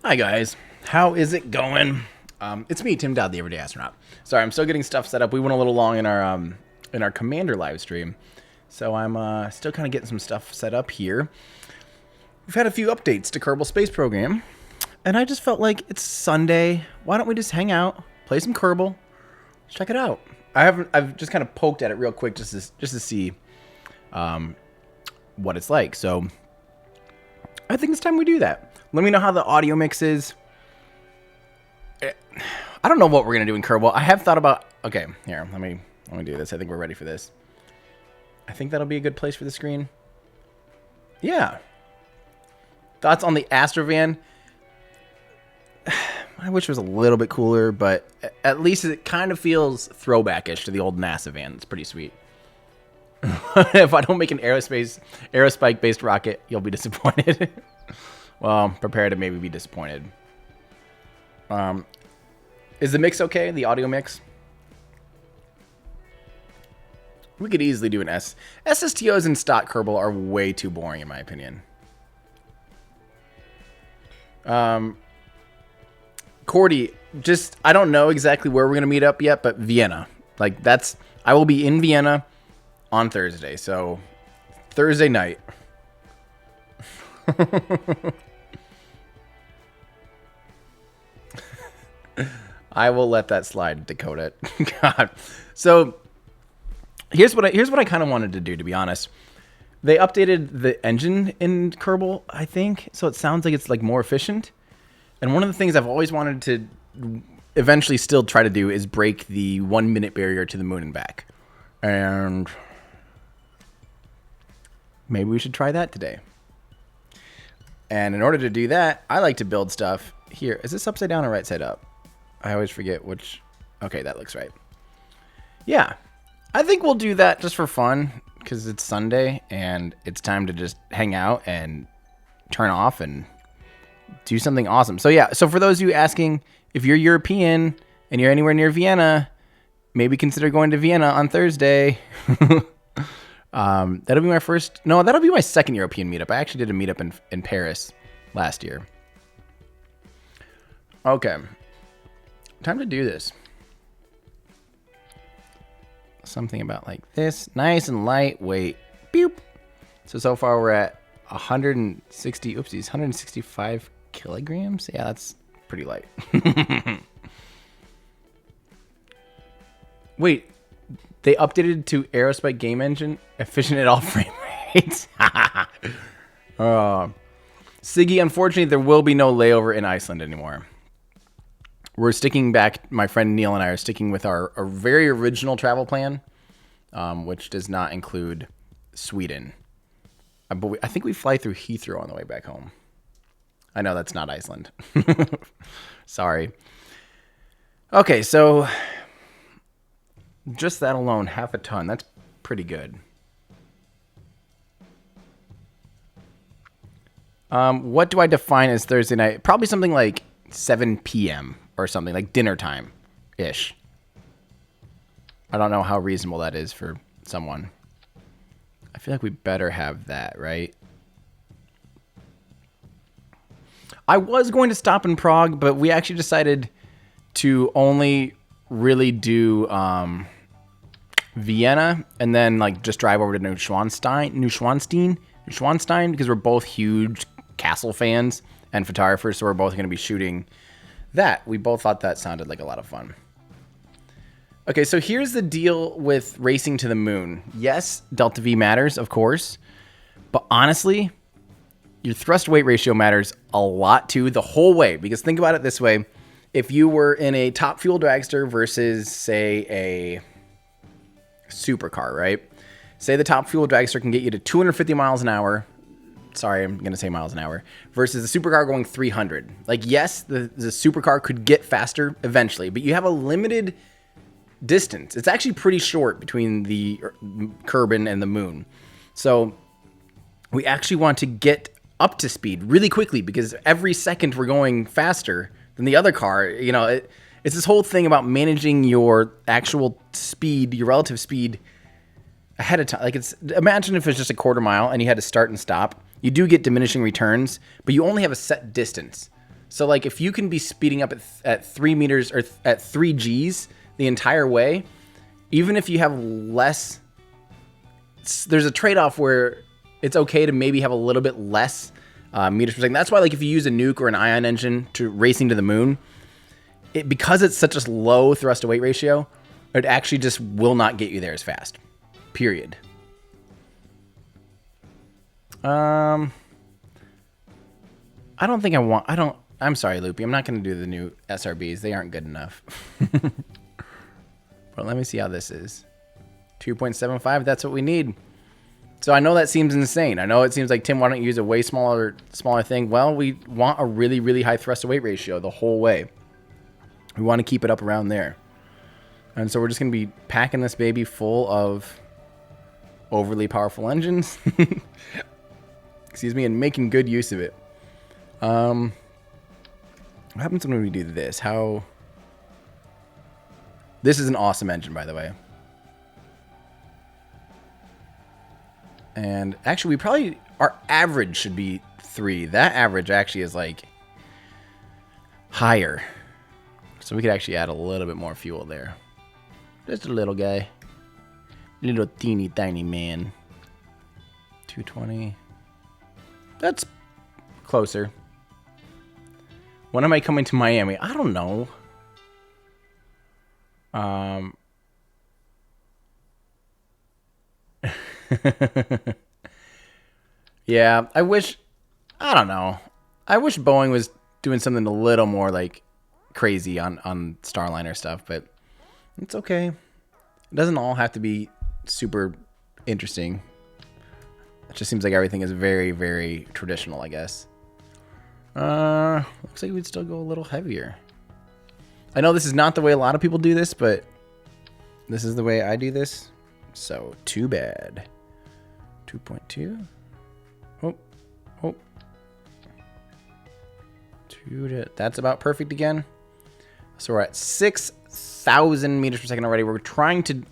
Hi guys, how is it going? It's me, Tim Dowd, the Everyday Astronaut. Sorry, I'm still getting stuff set up. We went a little long in our Commander live stream, so I'm still kind of getting some stuff set up here. We've had a few updates to Kerbal Space Program, and I just felt like it's Sunday. Why don't we just hang out, play some Kerbal, check it out? I've just kind of poked at it real quick just to see what it's like. So I think it's time we do that. Let me know how the audio mix is. I don't know what we're gonna do in Kerbal. I have thought about. Okay, here, let me do this. I think we're ready for this. I think that'll be a good place for the screen. Yeah. Thoughts on the Astrovan? I wish it was a little bit cooler, but at least it kind of feels throwbackish to the old NASA van. It's pretty sweet. If I don't make an aerospike-based rocket, you'll be disappointed. Well, prepare to maybe be disappointed. Is the mix okay? The audio mix? We could easily do an S. SSTOs in stock Kerbal are way too boring, in my opinion. Cordy, just, I don't know exactly where we're going to meet up yet, but Vienna. Like, that's, I will be in Vienna on Thursday, so Thursday night. I will let that slide, Dakota. God. So here's what I kind of wanted to do, to be honest. They updated the engine in Kerbal, I think, so it sounds like it's like more efficient. And one of the things I've always wanted to eventually still try to do is break the 1 minute barrier to the moon and back. And maybe we should try that today. And in order to do that, I like to build stuff here. Is this upside down or right side up? I always forget which. Okay, that looks right. Yeah, I think we'll do that just for fun because it's Sunday and it's time to just hang out and turn off and do something awesome. So yeah, so for those of you asking, if you're European and you're anywhere near Vienna, maybe consider going to Vienna on Thursday. That'll be my first. No, that'll be my second European meetup. I actually did a meetup in Paris last year. Okay, time to do this. Something about like this, nice and lightweight. Boop. So far we're at 160. Oopsies, 165 kilograms. Yeah, that's pretty light. Wait, they updated to Aerospike game engine, efficient at all frame rates. Siggy, unfortunately, there will be no layover in Iceland anymore. We're sticking back, my friend Neil and I are sticking with our very original travel plan, which does not include Sweden. But I think we fly through Heathrow on the way back home. I know that's not Iceland. Sorry. Okay, so just that alone, half a ton. That's pretty good. What do I define as Thursday night? Probably something like 7 p.m. or something, like dinner time-ish. I don't know how reasonable that is for someone. I feel like we better have that, right? I was going to stop in Prague, but we actually decided to only really do Vienna and then like just drive over to Neuschwanstein, because we're both huge castle fans and photographers, so we're both going to be shooting that. We both thought that sounded like a lot of fun. Okay, so here's the deal with racing to the moon. Yes, delta V matters, of course, but honestly, your thrust weight ratio matters a lot too the whole way, because think about it this way. If you were in a top fuel dragster versus, say, a supercar, right? Say the top fuel dragster can get you to 250 miles an hour. Sorry, I'm going to say miles an hour. Versus the supercar going 300. Like, yes, the supercar could get faster eventually, but you have a limited distance. It's actually pretty short between the Kerbin and the moon. So we actually want to get up to speed really quickly, because every second we're going faster than the other car. You know, it's this whole thing about managing your actual speed, your relative speed ahead of time. Like, imagine if it's just a quarter mile and you had to start and stop. You do get diminishing returns, but you only have a set distance. So like, if you can be speeding up at 3 meters or at 3 Gs the entire way, even if you have less, there's a trade-off where it's okay to maybe have a little bit less meters per second. That's why, like, if you use a nuke or an ion engine to racing to the moon, because it's such a low thrust to weight ratio, it actually just will not get you there as fast. Period. I don't think I want. I'm sorry, Loopy. I'm not going to do the new SRBs. They aren't good enough. But let me see how this is. 2.75. That's what we need. So I know that seems insane. I know it seems like, Tim, why don't you use a way smaller thing? Well, we want a really, really high thrust to weight ratio the whole way. We want to keep it up around there. And so we're just going to be packing this baby full of overly powerful engines. Excuse me, and making good use of it. What happens when we do this? This is an awesome engine, by the way. And actually, our average should be 3. That average actually is like higher. So we could actually add a little bit more fuel there. Just a little guy. Little teeny tiny man. 220. That's closer. When am I coming to Miami? I don't know. Yeah, I don't know. I wish Boeing was doing something a little more like crazy on Starliner stuff, but it's okay. It doesn't all have to be super interesting. It just seems like everything is very, very traditional, I guess. Let Looks like we'd still go a little heavier. I know this is not the way a lot of people do this, but this is the way I do this. So, too bad. 2.2. Oh. Oh. That's about perfect again. So we're at 6,000 meters per second already. We're going to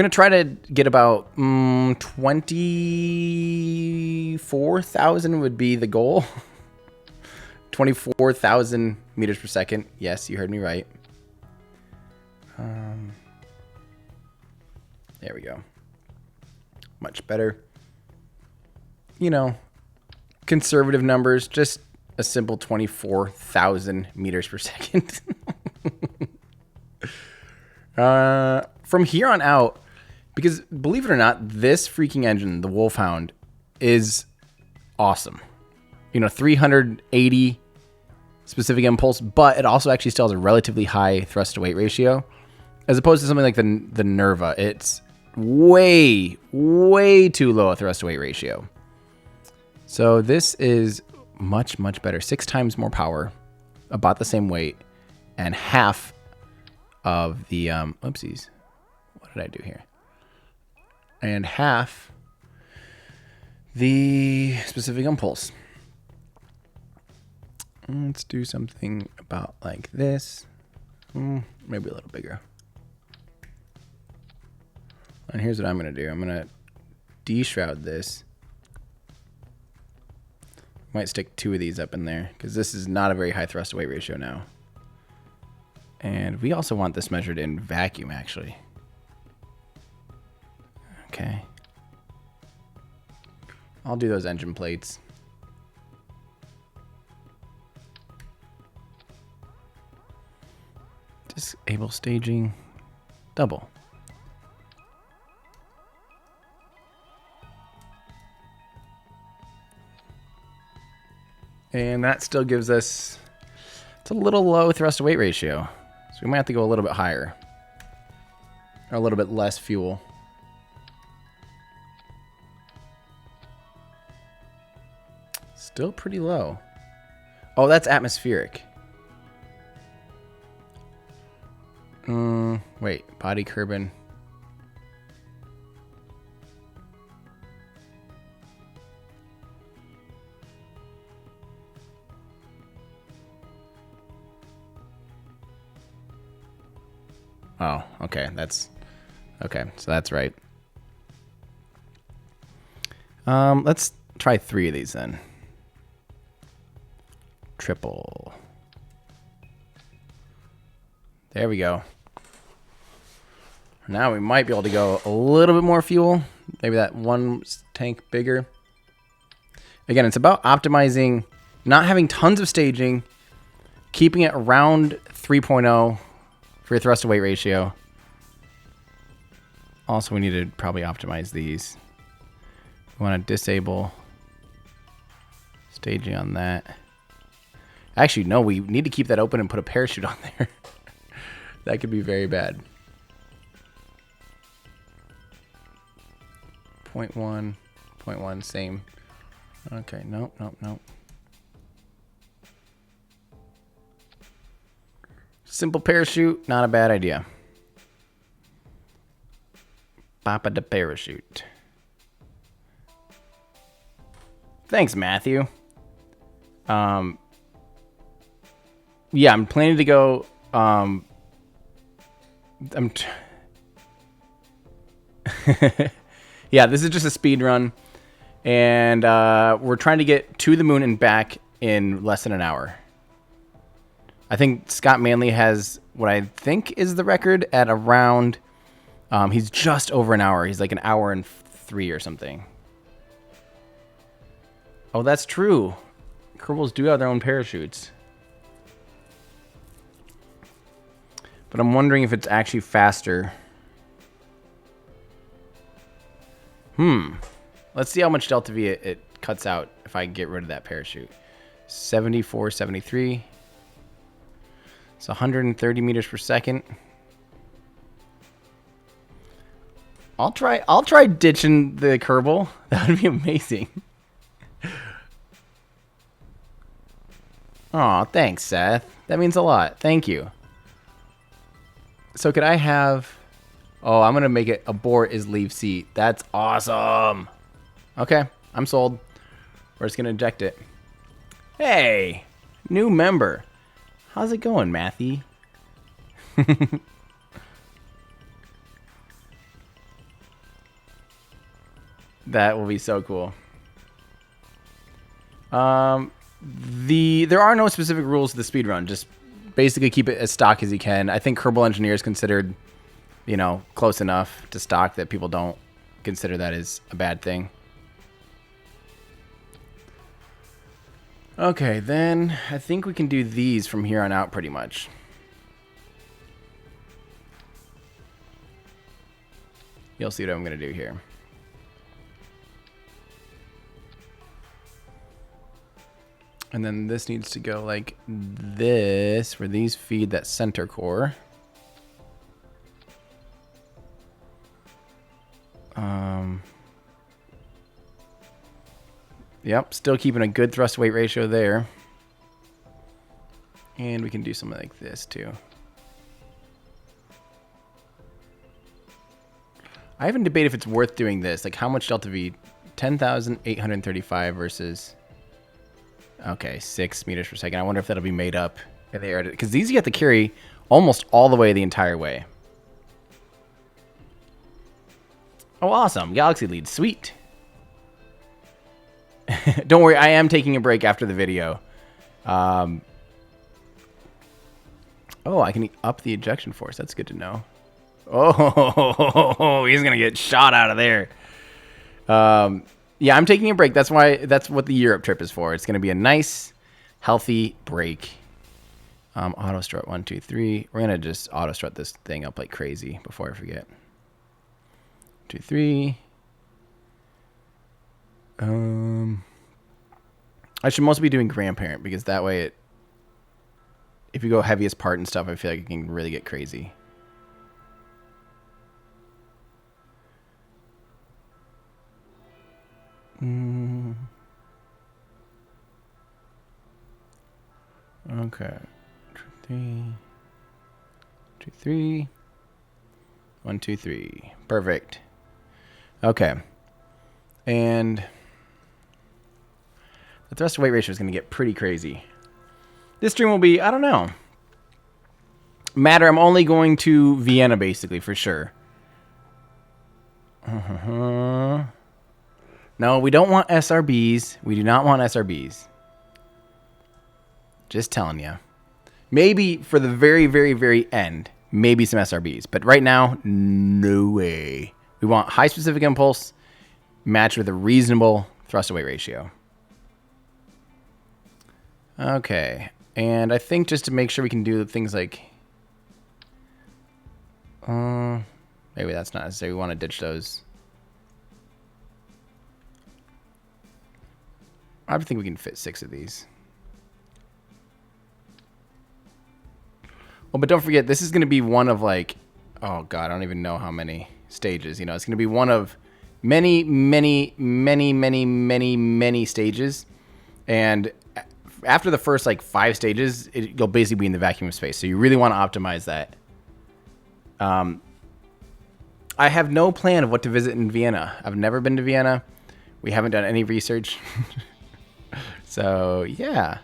try to get about 24,000 would be the goal. 24,000 meters per second. Yes, you heard me right. There we go. Much better. You know, conservative numbers, just a simple 24,000 meters per second. From here on out, because believe it or not, this freaking engine, the Wolfhound, is awesome. You know, 380 specific impulse, but it also actually still has a relatively high thrust to weight ratio, as opposed to something like the Nerva. It's way too low a thrust to weight ratio. So this is much better. 6 times more power, about the same weight, and half of the oopsies. What did I do here? And half the specific impulse. Let's do something about like this. Maybe a little bigger. And here's what I'm going to do. I'm going to de-shroud this. Might stick 2 of these up in there because this is not a very high thrust to weight ratio now. And we also want this measured in vacuum, actually. Okay. I'll do those engine plates. Disable staging. Double. And that still gives us, it's a little low thrust to weight ratio. So we might have to go a little bit higher. Or a little bit less fuel. Still pretty low. Oh, that's atmospheric. Wait, body Kerbal. Oh, okay, so that's right. Let's try 3 of these then. Triple. There we go. Now we might be able to go a little bit more fuel. Maybe that 1 tank bigger. Again, it's about optimizing, not having tons of staging, keeping it around 3.0 for your thrust to weight ratio. Also, we need to probably optimize these. We want to disable staging on that. Actually, no, we need to keep that open and put a parachute on there. That could be very bad. 0.1, 0.1, same. Okay, nope. Simple parachute, not a bad idea. Papa the parachute. Thanks, Matthew. Yeah, I'm planning to go. Yeah, this is just a speed run, and we're trying to get to the moon and back in less than an hour. I think Scott Manley has what I think is the record at around. He's just over an hour. He's like an hour and 3 or something. Oh, that's true. Kerbals do have their own parachutes. But I'm wondering if it's actually faster. Let's see how much delta V it cuts out if I get rid of that parachute. 74, 73. It's 130 meters per second. I'll try ditching the Kerbal. That would be amazing. Aw, thanks, Seth. That means a lot. Thank you. So could I have... Oh, I'm going to make it abort is leave seat. That's awesome. Okay, I'm sold. We're just going to eject it. Hey, new member. How's it going, Matthew? That will be so cool. There are no specific rules to the speedrun. Just basically keep it as stock as you can. I think KERBAL Engineer is considered, you know, close enough to stock that people don't consider that as a bad thing. Okay, then I think we can do these from here on out pretty much. You'll see what I'm going to do here. And then this needs to go like this, where these feed that center core. Yep, still keeping a good thrust weight ratio there. And we can do something like this too. I haven't debated if it's worth doing this. Like how much delta V? 10,835 versus... Okay, 6 meters per second. I wonder if that'll be made up in the air. Because these you have to carry almost all the way the entire way. Oh, awesome. Galaxy lead. Sweet. Don't worry, I am taking a break after the video. Oh, I can up the ejection force. That's good to know. Oh, he's going to get shot out of there. Yeah, I'm taking a break. That's what the Europe trip is for. It's going to be a nice, healthy break. Auto strut 1, 2, 3. We're going to just auto strut this thing up like crazy before I forget. 2, 3. I should mostly be doing grandparent because that way if you go heaviest part and stuff, I feel like it can really get crazy. Okay. 3, 2, 3. 1, 2, 3. Perfect. Okay. And the thrust to weight ratio is going to get pretty crazy. This stream will be, I don't know. Matter, I'm only going to Vienna basically for sure. No, we don't want SRBs. We do not want SRBs. Just telling you. Maybe for the very, very, very end, maybe some SRBs. But right now, no way. We want high specific impulse matched with a reasonable thrust to weight ratio. Okay. And I think just to make sure we can do things like... maybe that's not necessary. We want to ditch those. I think we can fit 6 of these. Well, but don't forget, this is going to be one of like... Oh, God, I don't even know how many stages. You know, it's going to be one of many, many, many, many, many, many stages. And after the first, like, 5 stages, you'll basically be in the vacuum of space. So you really want to optimize that. I have no plan of what to visit in Vienna. I've never been to Vienna. We haven't done any research. So, yeah.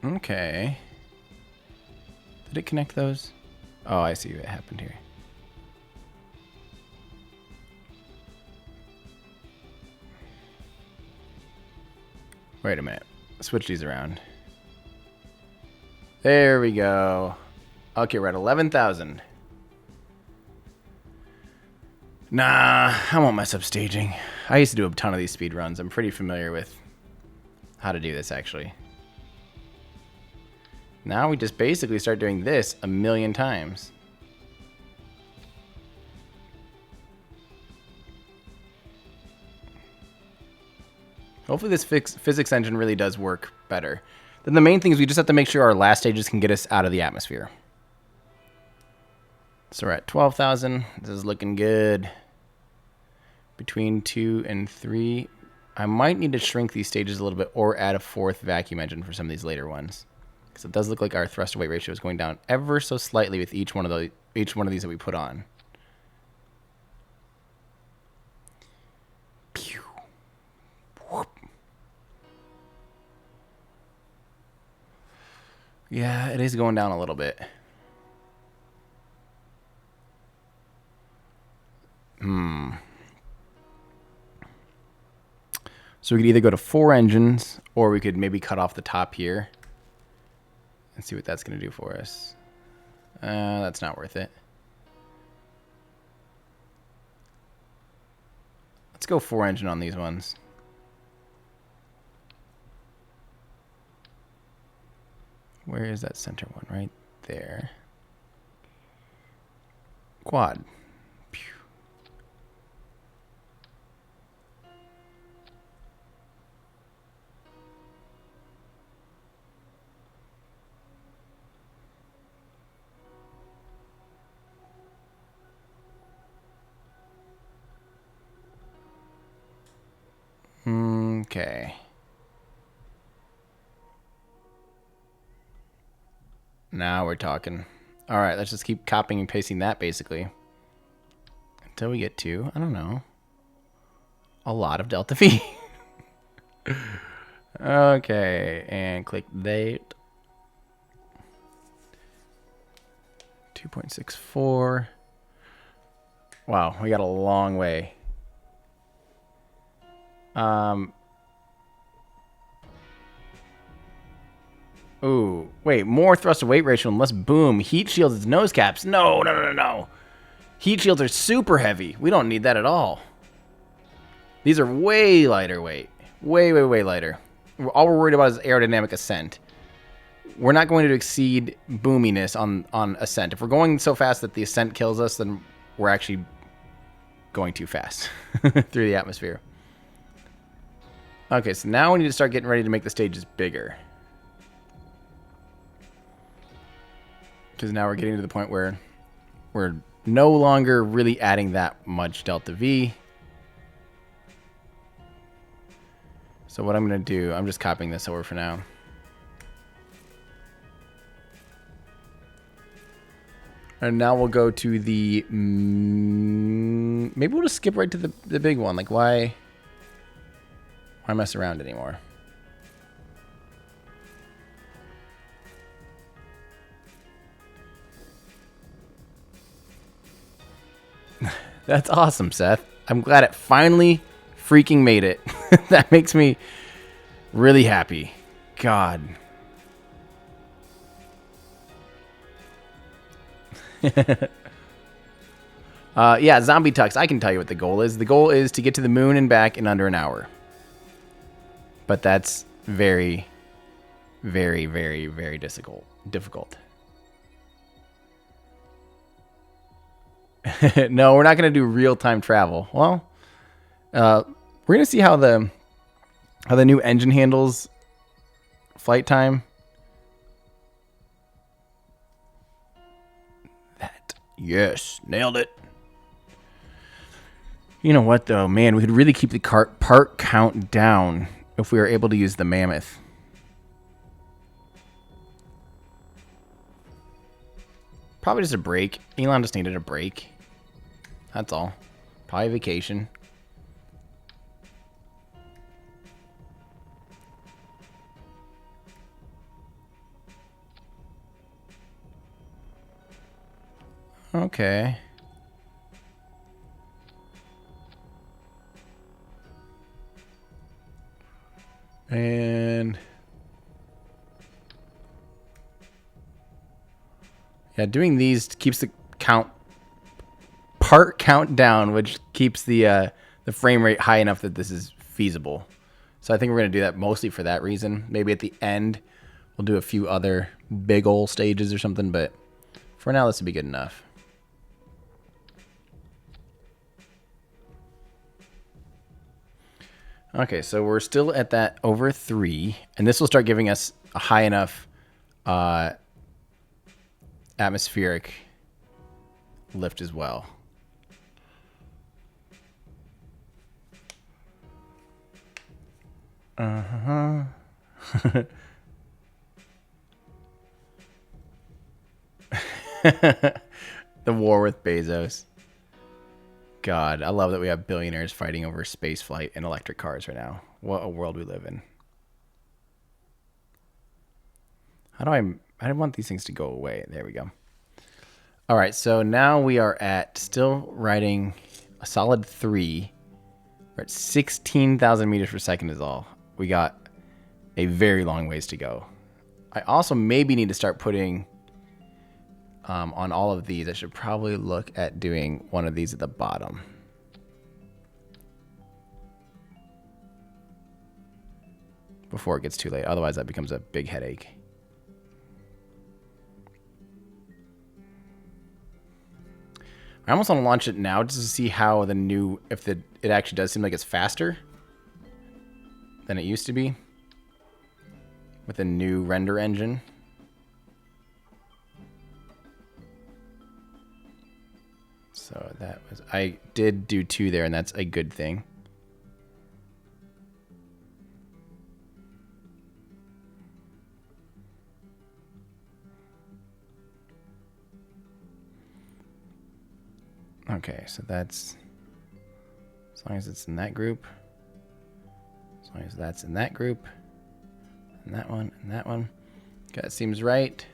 Okay. Did it connect those? Oh, I see what happened here. Wait a minute. Switch these around. There we go. Okay, we're at 11,000. Nah, I won't mess up staging. I used to do a ton of these speed runs. I'm pretty familiar with how to do this, actually. Now we just basically start doing this a million times. Hopefully this physics engine really does work better. Then the main thing is we just have to make sure our last stages can get us out of the atmosphere. So we're at 12,000. This is looking good. between 2 and 3. I might need to shrink these stages a little bit or add a 4th vacuum engine for some of these later ones. Because it does look like our thrust to weight ratio is going down ever so slightly with each one of these that we put on. Pew. Whoop. Yeah, it is going down a little bit. So we could either go to 4 engines, or we could maybe cut off the top here and see what that's going to do for us. That's not worth it. Let's go 4 engine on these ones. Where is that center one? Right there. Quad. Pew. Okay. Now we're talking. All right, let's just keep copying and pasting that basically until we get to, I don't know, a lot of delta V. Okay, and click that. 2.64. Wow, we got a long way. Ooh, wait, more thrust to weight ratio and less boom. Heat shields its nose caps. No, no, no, no, no. Heat shields are super heavy. We don't need that at all. These are way lighter weight. Way, way, way lighter. All we're worried about is aerodynamic ascent. We're not going to exceed boominess on ascent. If we're going so fast that the ascent kills us, then we're actually going too fast through the atmosphere. Okay, so now we need to start getting ready to make the stages bigger. Because now we're getting to the point where we're no longer really adding that much delta V. So what I'm going to do, I'm just copying this over for now. And now we'll go to the... maybe we'll just skip right to the big one. Like, why mess around anymore? That's awesome, Seth. I'm glad it finally freaking made it. That makes me really happy. God. Yeah, Zombie Tux, I can tell you what the goal is. The goal is to get to the moon and back in under an hour. But that's very, very, very, very difficult. No, we're not going to do real-time travel. Well, we're going to see how the new engine handles flight time. That. Yes, nailed it. You know what, though? Man, we could really keep the part count down if we were able to use the Mammoth. Probably just a break. Elon just needed a break. That's all. Probably vacation. Okay. And yeah, doing these keeps the part count down, which keeps the frame rate high enough that this is feasible. So I think we're going to do that mostly for that reason. Maybe at the end we'll do a few other big ol' stages or something, but for now this would be good enough. Okay, so we're still at that over 3, and this will start giving us a high enough atmospheric lift as well. Uh-huh. The war with Bezos. God, I love that we have billionaires fighting over space flight and electric cars right now. What a world we live in. How do I want these things to go away. There we go. All right, so now we are at still riding a solid 3. We're at 16,000 meters per second is all. We got a very long ways to go. I also maybe need to start putting on all of these. I should probably look at doing one of these at the bottom. Before it gets too late. Otherwise, that becomes a big headache. I almost want to launch it now just to see how the new, it actually does seem like it's faster than it used to be with a new render engine. So that was, I did do 2 there, and that's a good thing. Okay, so that's, as long as it's in that group, as long as that's in that group, and that one, and that one. Okay, that seems right.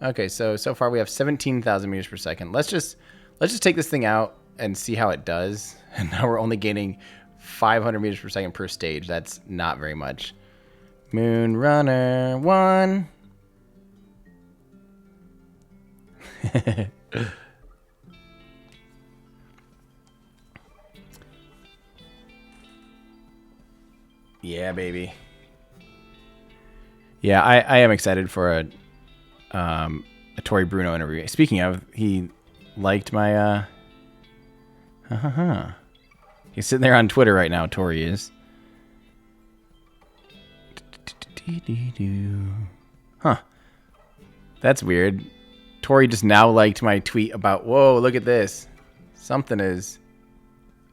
Okay, so far we have 17,000 meters per second. Let's just take this thing out and see how it does. And now we're only gaining 500 meters per second per stage. That's not very much. Moon Runner 1. Yeah, baby. Yeah, I am excited for a Tori Bruno interview. Speaking of, he liked my he's sitting there on Twitter right now, Tori is. Huh. That's weird. Tori just now liked my tweet about, whoa, look at this. Something is...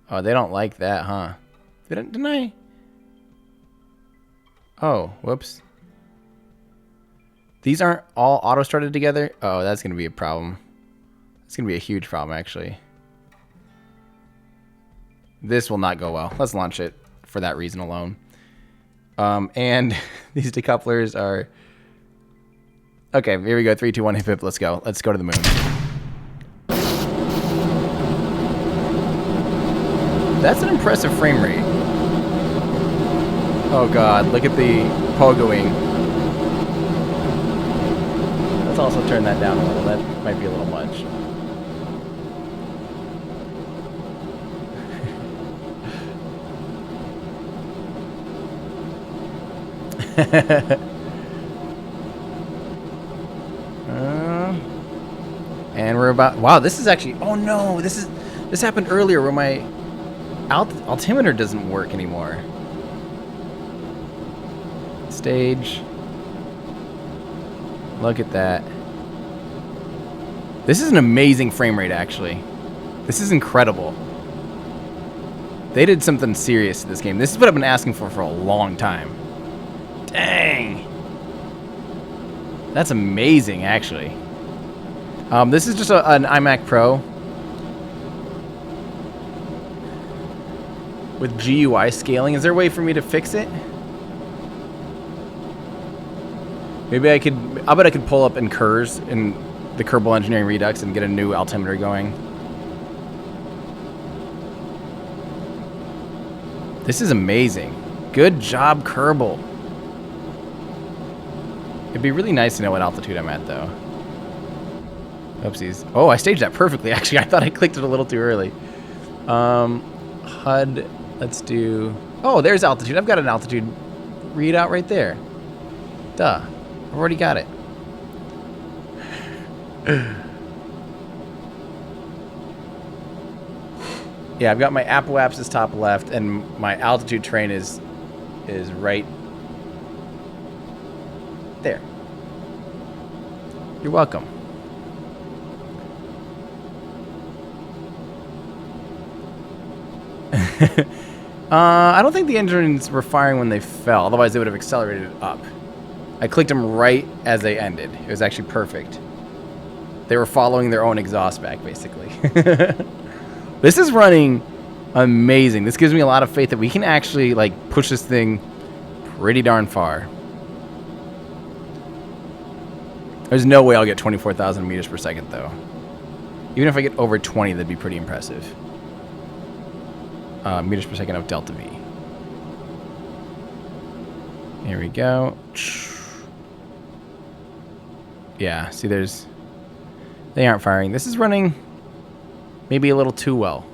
Oh, they don't like that, huh? Didn't I? Oh, whoops. These aren't all auto-started together? Oh, that's going to be a problem. It's going to be a huge problem, actually. This will not go well. Let's launch it for that reason alone. And these decouplers are... Okay, here we go. 3, 2, 1, hip, hip. Let's go. Let's go to the moon. That's an impressive frame rate. Oh god, look at the pogoing. Let's also turn that down a little. That might be a little much. And we're about... Wow, this is actually... Oh no, this happened earlier where my altimeter doesn't work anymore. Stage. Look at that. This is an amazing frame rate, actually. This is incredible. They did something serious to this game. This is what I've been asking for a long time. Dang. That's amazing, actually. This is just an iMac Pro with GUI scaling. Is there a way for me to fix it? Maybe I could... I bet I could pull up in Kers in the Kerbal Engineering Redux and get a new altimeter going. This is amazing. Good job, Kerbal. It'd be really nice to know what altitude I'm at, though. Oopsies. Oh, I staged that perfectly, actually. I thought I clicked it a little too early. HUD, let's do... Oh, there's altitude. I've got an altitude readout right there. Duh. I've already got it. Yeah, I've got my Apple Apps as top left, and my altitude train is right there. You're welcome. I don't think the engines were firing when they fell. Otherwise, they would have accelerated up. I clicked them right as they ended. It was actually perfect. They were following their own exhaust back, basically. This is running amazing. This gives me a lot of faith that we can actually like push this thing pretty darn far. There's no way I'll get 24,000 meters per second, though. Even if I get over 20, that'd be pretty impressive. Meters per second of delta V. Here we go. Yeah, see, they aren't firing. This is running maybe a little too well.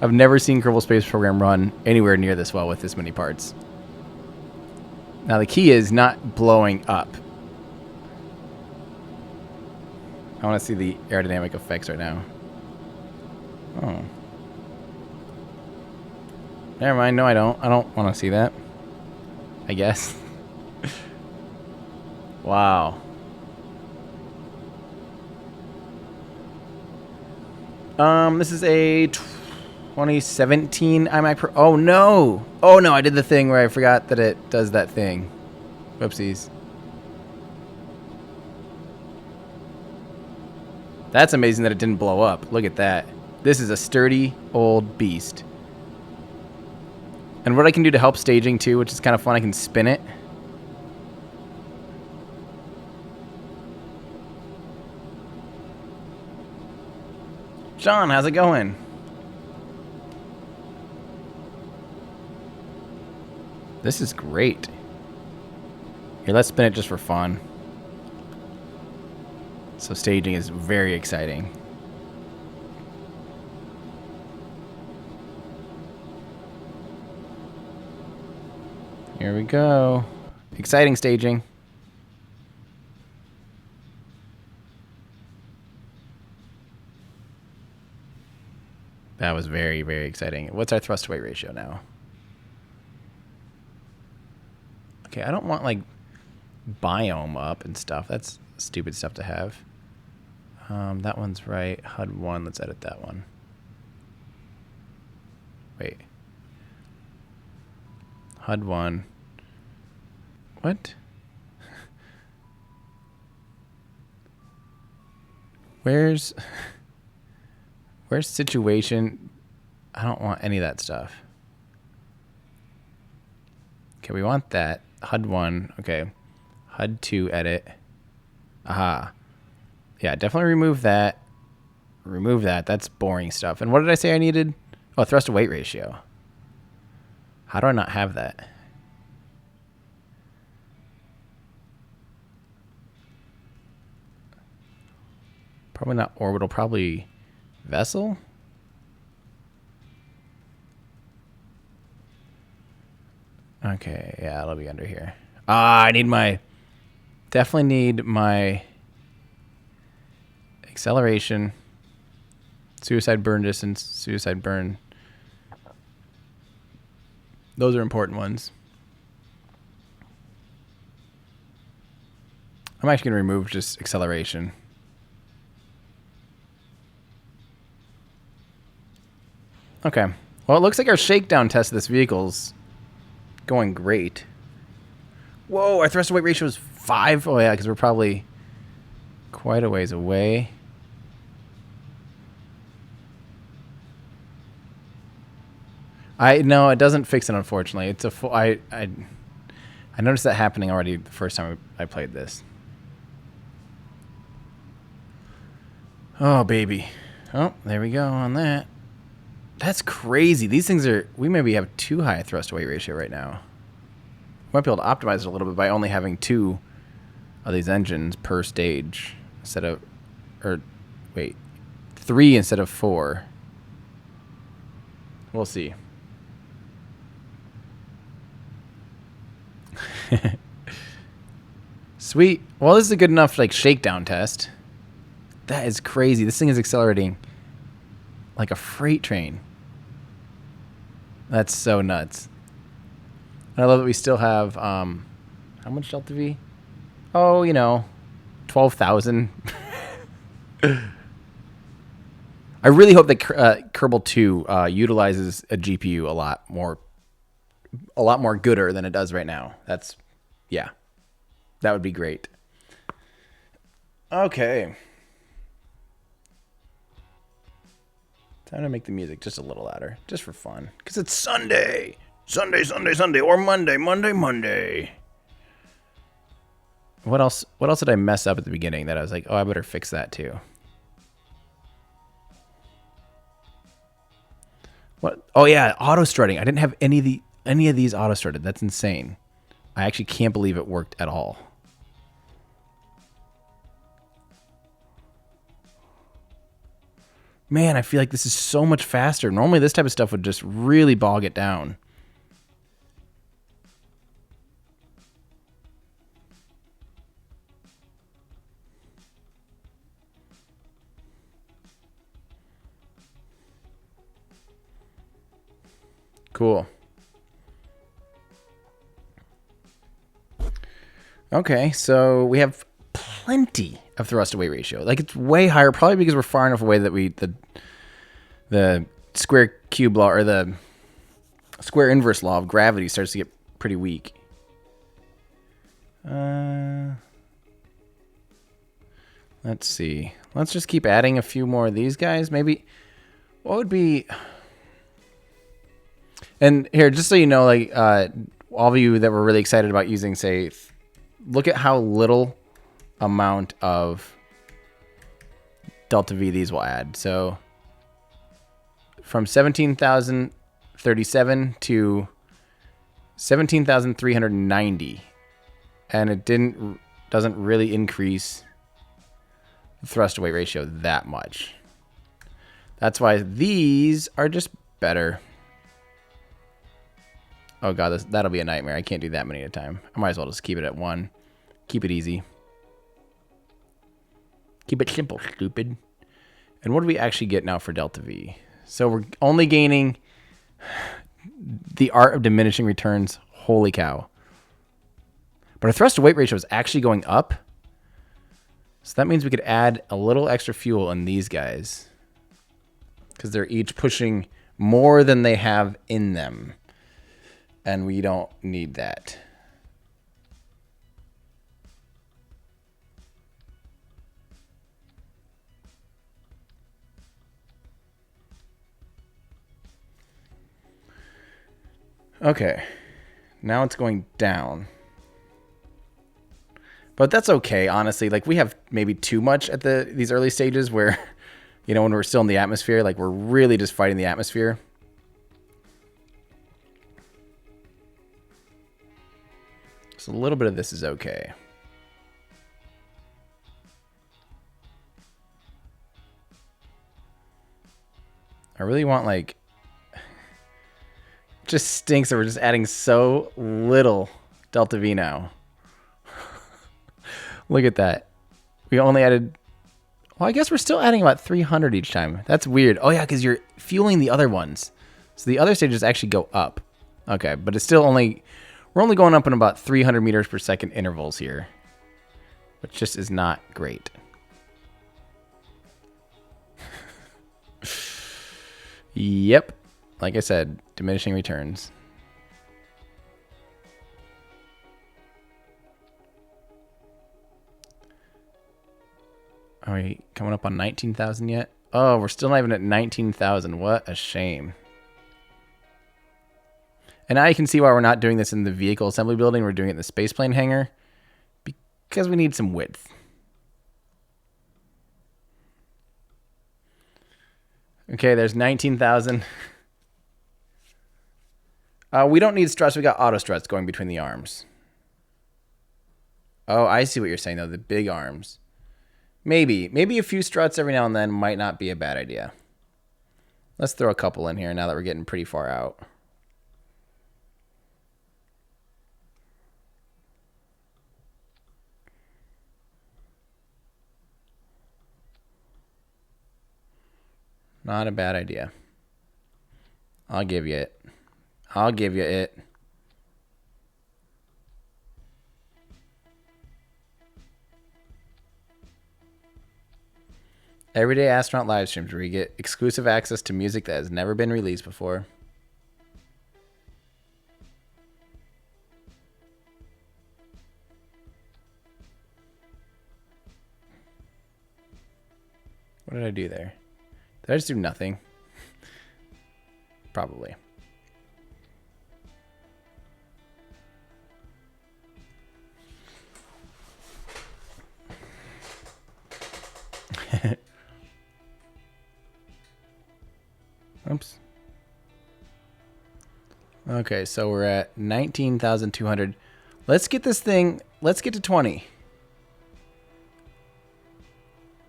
I've never seen Kerbal Space Program run anywhere near this well with this many parts. Now, the key is not blowing up. I want to see the aerodynamic effects right now. Oh. Never mind. No, I don't. I don't want to see that. I guess. Wow. This is a 2017 iMac Pro. Oh, no. Oh, no. I did the thing where I forgot that it does that thing. Whoopsies. That's amazing that it didn't blow up. Look at that. This is a sturdy old beast. And what I can do to help staging too, which is kind of fun, I can spin it. John, how's it going? This is great. Here, let's spin it just for fun. So staging is very exciting. Here we go. Exciting staging. That was very, very exciting. What's our thrust to weight ratio now? Okay, I don't want like biome up and stuff. That's stupid stuff to have. That one's right. HUD 1. Let's edit that one. Wait. HUD 1. What? Where's situation? I don't want any of that stuff. Okay, we want that. HUD 1. Okay. HUD 2 edit. Aha. Yeah, definitely remove that. Remove that. That's boring stuff. And what did I say I needed? Oh, thrust to weight ratio. How do I not have that? Probably not orbital, probably vessel. Okay, yeah, it'll be under here. I need my... Definitely need my acceleration, suicide burn distance, suicide burn. Those are important ones. I'm actually going to remove just acceleration. Okay. Well, it looks like our shakedown test of this vehicle's going great. Whoa, our thrust to weight ratio is 5. Oh, yeah, because we're probably quite a ways away. No, it doesn't fix it, unfortunately. It's a full... I noticed that happening already the first time I played this. Oh, baby. Oh, there we go on that. That's crazy. These things are... We maybe have too high a thrust to weight ratio right now. We might be able to optimize it a little bit by only having 2 of these engines per stage instead of... Or, wait. 3 instead of 4. We'll see. Sweet. Well, this is a good enough like shakedown test. That is crazy. This thing is accelerating like a freight train. That's so nuts. And I love that we still have how much delta V? Oh, 12,000. I really hope that Kerbal 2 utilizes a GPU a lot more gooder than it does right now. Yeah, that would be great. Okay. Time to make the music just a little louder, just for fun. Because it's Sunday. Sunday, Sunday, Sunday, or Monday, Monday, Monday. What else did I mess up at the beginning that I was like, oh, I better fix that too? What? Oh yeah, auto strutting. I didn't have any of these auto strutted. That's insane. I actually can't believe it worked at all. Man, I feel like this is so much faster. Normally this type of stuff would just really bog it down. Cool. Okay, so we have plenty of thrust to weight ratio. Like it's way higher, probably because we're far enough away that the square cube law or the square inverse law of gravity starts to get pretty weak. Let's see. Let's just keep adding a few more of these guys. Maybe what would be... And here, just so you know, like all of you that were really excited about using, say, look at how little amount of delta V these will add. So from 17,037 to 17,390, and it doesn't really increase the thrust to weight ratio that much. That's why these are just better. Oh god, that'll be a nightmare. I can't do that many at a time. I might as well just keep it at 1. Keep it easy. Keep it simple, stupid. And what do we actually get now for delta V? So we're only gaining the art of diminishing returns. Holy cow. But our thrust to weight ratio is actually going up. So that means we could add a little extra fuel in these guys, because they're each pushing more than they have in them. And we don't need that. Okay. Now it's going down. But that's okay, honestly. Like, we have maybe too much at these early stages where, you know, when we're still in the atmosphere, like, we're really just fighting the atmosphere. So a little bit of this is okay. I really want, like... It just stinks that we're just adding so little delta V now. Look at that. We only added... Well, I guess we're still adding about 300 each time. That's weird. Oh, yeah, because you're fueling the other ones. So the other stages actually go up. Okay, but it's still only... We're only going up in about 300 meters per second intervals here, which just is not great. Yep. Like I said, diminishing returns. Are we coming up on 19,000 yet? Oh, we're still not even at 19,000. What a shame. And now you can see why we're not doing this in the vehicle assembly building. We're doing it in the spaceplane hangar because we need some width. Okay, there's 19,000. We don't need struts. We got auto struts going between the arms. Oh, I see what you're saying, though. The big arms. Maybe a few struts every now and then might not be a bad idea. Let's throw a couple in here now that we're getting pretty far out. Not a bad idea. I'll give you it. I'll give you it. Everyday Astronaut live streams where you get exclusive access to music that has never been released before. What did I do there? Did I just do nothing? Probably. Oops. Okay, so we're at 19,200. Let's get this thing, let's get to 20. Do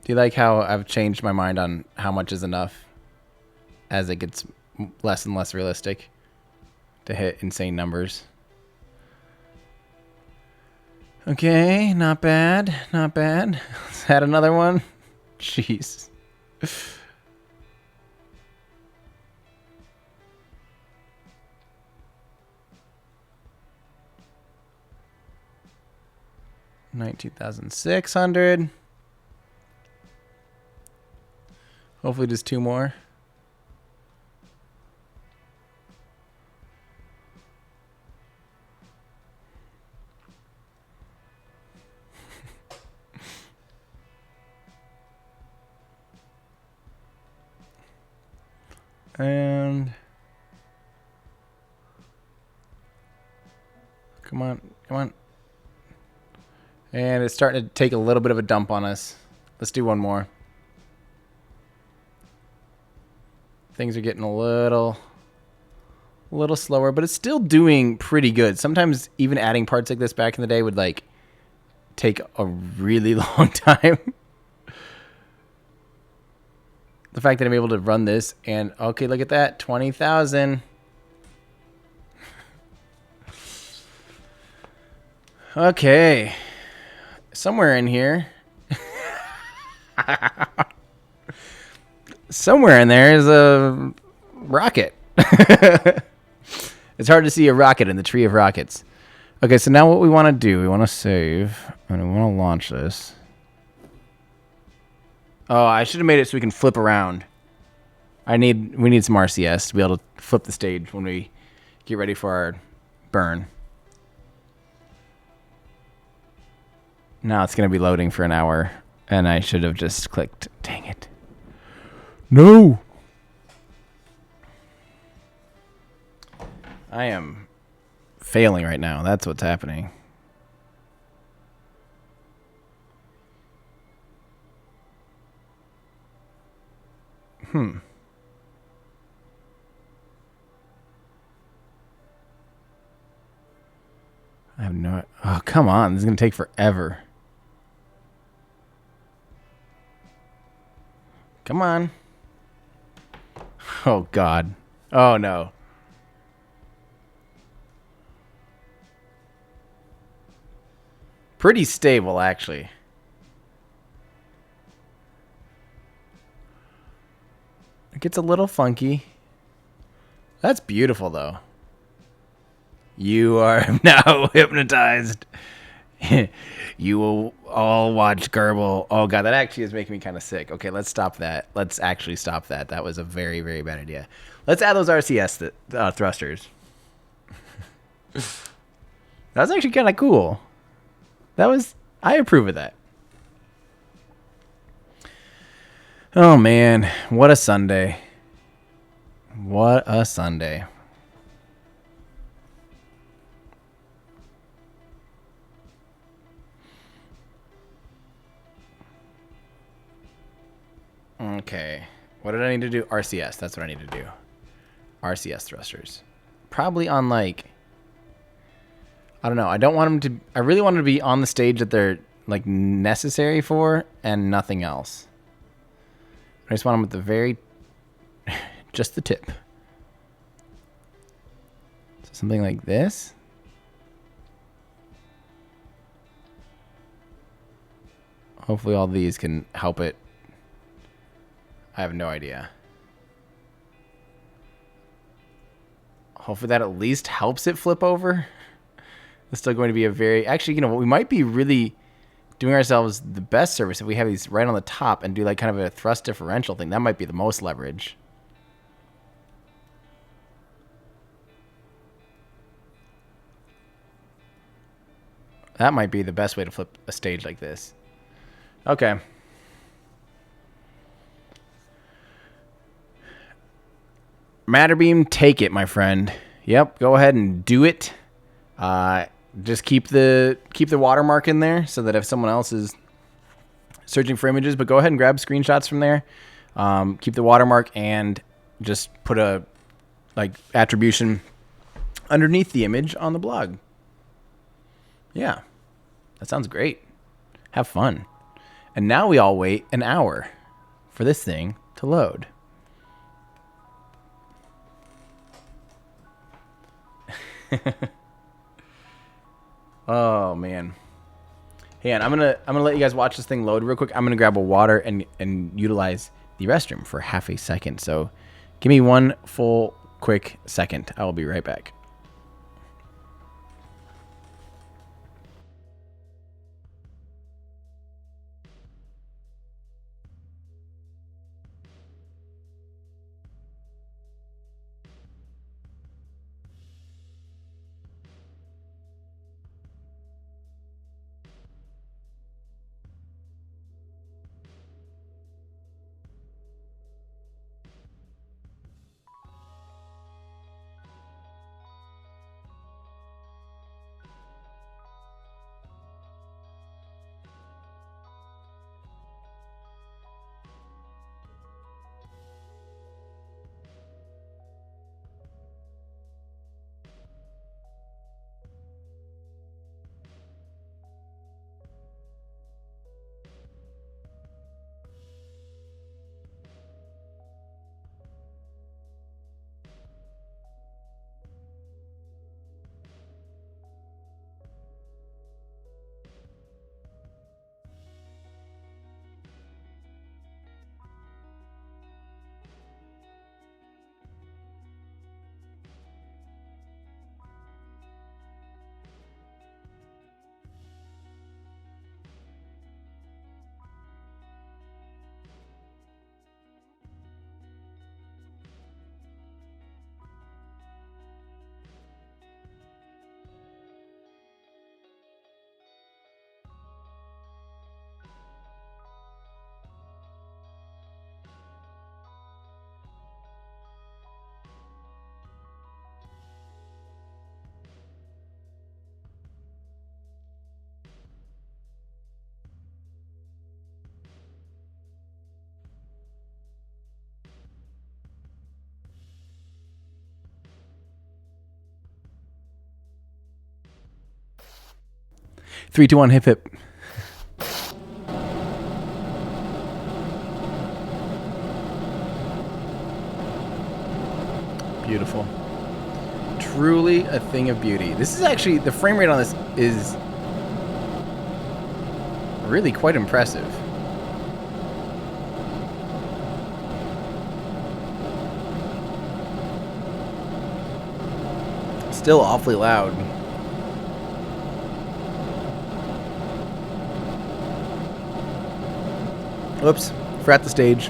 you like how I've changed my mind on how much is enough as it gets less and less realistic to hit insane numbers? Okay, not bad, not bad. Let's add another one. Jeez. $19,600. Hopefully just 2 more. And come on, come on. And it's starting to take a little bit of a dump on us. Let's do one more. Things are getting a little slower, but it's still doing pretty good. Sometimes even adding parts like this back in the day would like take a really long time. The fact that I'm able to run this and okay, look at that, 20,000. Okay. Somewhere in here. Somewhere in there is a rocket. It's hard to see a rocket in the tree of rockets. Okay, so now what we want to do, we want to save, and we want to launch this. Oh, I should have made it so we can flip around. We need some RCS to be able to flip the stage when we get ready for our burn. Now it's going to be loading for an hour, and I should have just clicked. Dang it. No! I am failing right now. That's what's happening. I have no... Oh, come on. This is going to take forever. Come on. Oh, God. Oh, no. Pretty stable, actually. It gets a little funky. That's beautiful, though. You are now hypnotized. You will all watch KERBAL. Oh, God, that actually is making me kind of sick. Okay, let's stop that. Let's actually stop that. That was a very, very bad idea. Let's add those RCS thrusters. That was actually kind of cool. I approve of that. Oh, man. What a Sunday. What a Sunday. Okay. What did I need to do? RCS. That's what I need to do. RCS thrusters. Probably on like... I don't know. I don't want them to... I really want them to be on the stage that they're like necessary for and nothing else. I just want them at the very... just the tip. So something like this. Hopefully all these can help it. I have no idea. Hopefully that at least helps it flip over. It's still going to be a very... Actually, you know what? We might be really doing ourselves the best service if we have these right on the top and do like kind of a thrust differential thing. That might be the most leverage. That might be the best way to flip a stage like this. Okay. Matter beam, take it, my friend. Yep, go ahead and do it. Just keep the watermark in there so that if someone else is searching for images, but go ahead and grab screenshots from there. Keep the watermark and just put a like attribution underneath the image on the blog. Yeah, that sounds great. Have fun. And now we all wait an hour for this thing to load. Oh man. Hey, and I'm gonna let you guys watch this thing load real quick. I'm gonna grab a water and utilize the restroom for half a second. So give me one full quick second. I will be right back. Three, two, one, hip hip. Beautiful. Truly a thing of beauty. This is actually, the frame rate on this is really quite impressive. Still awfully loud. Oops, forgot the stage.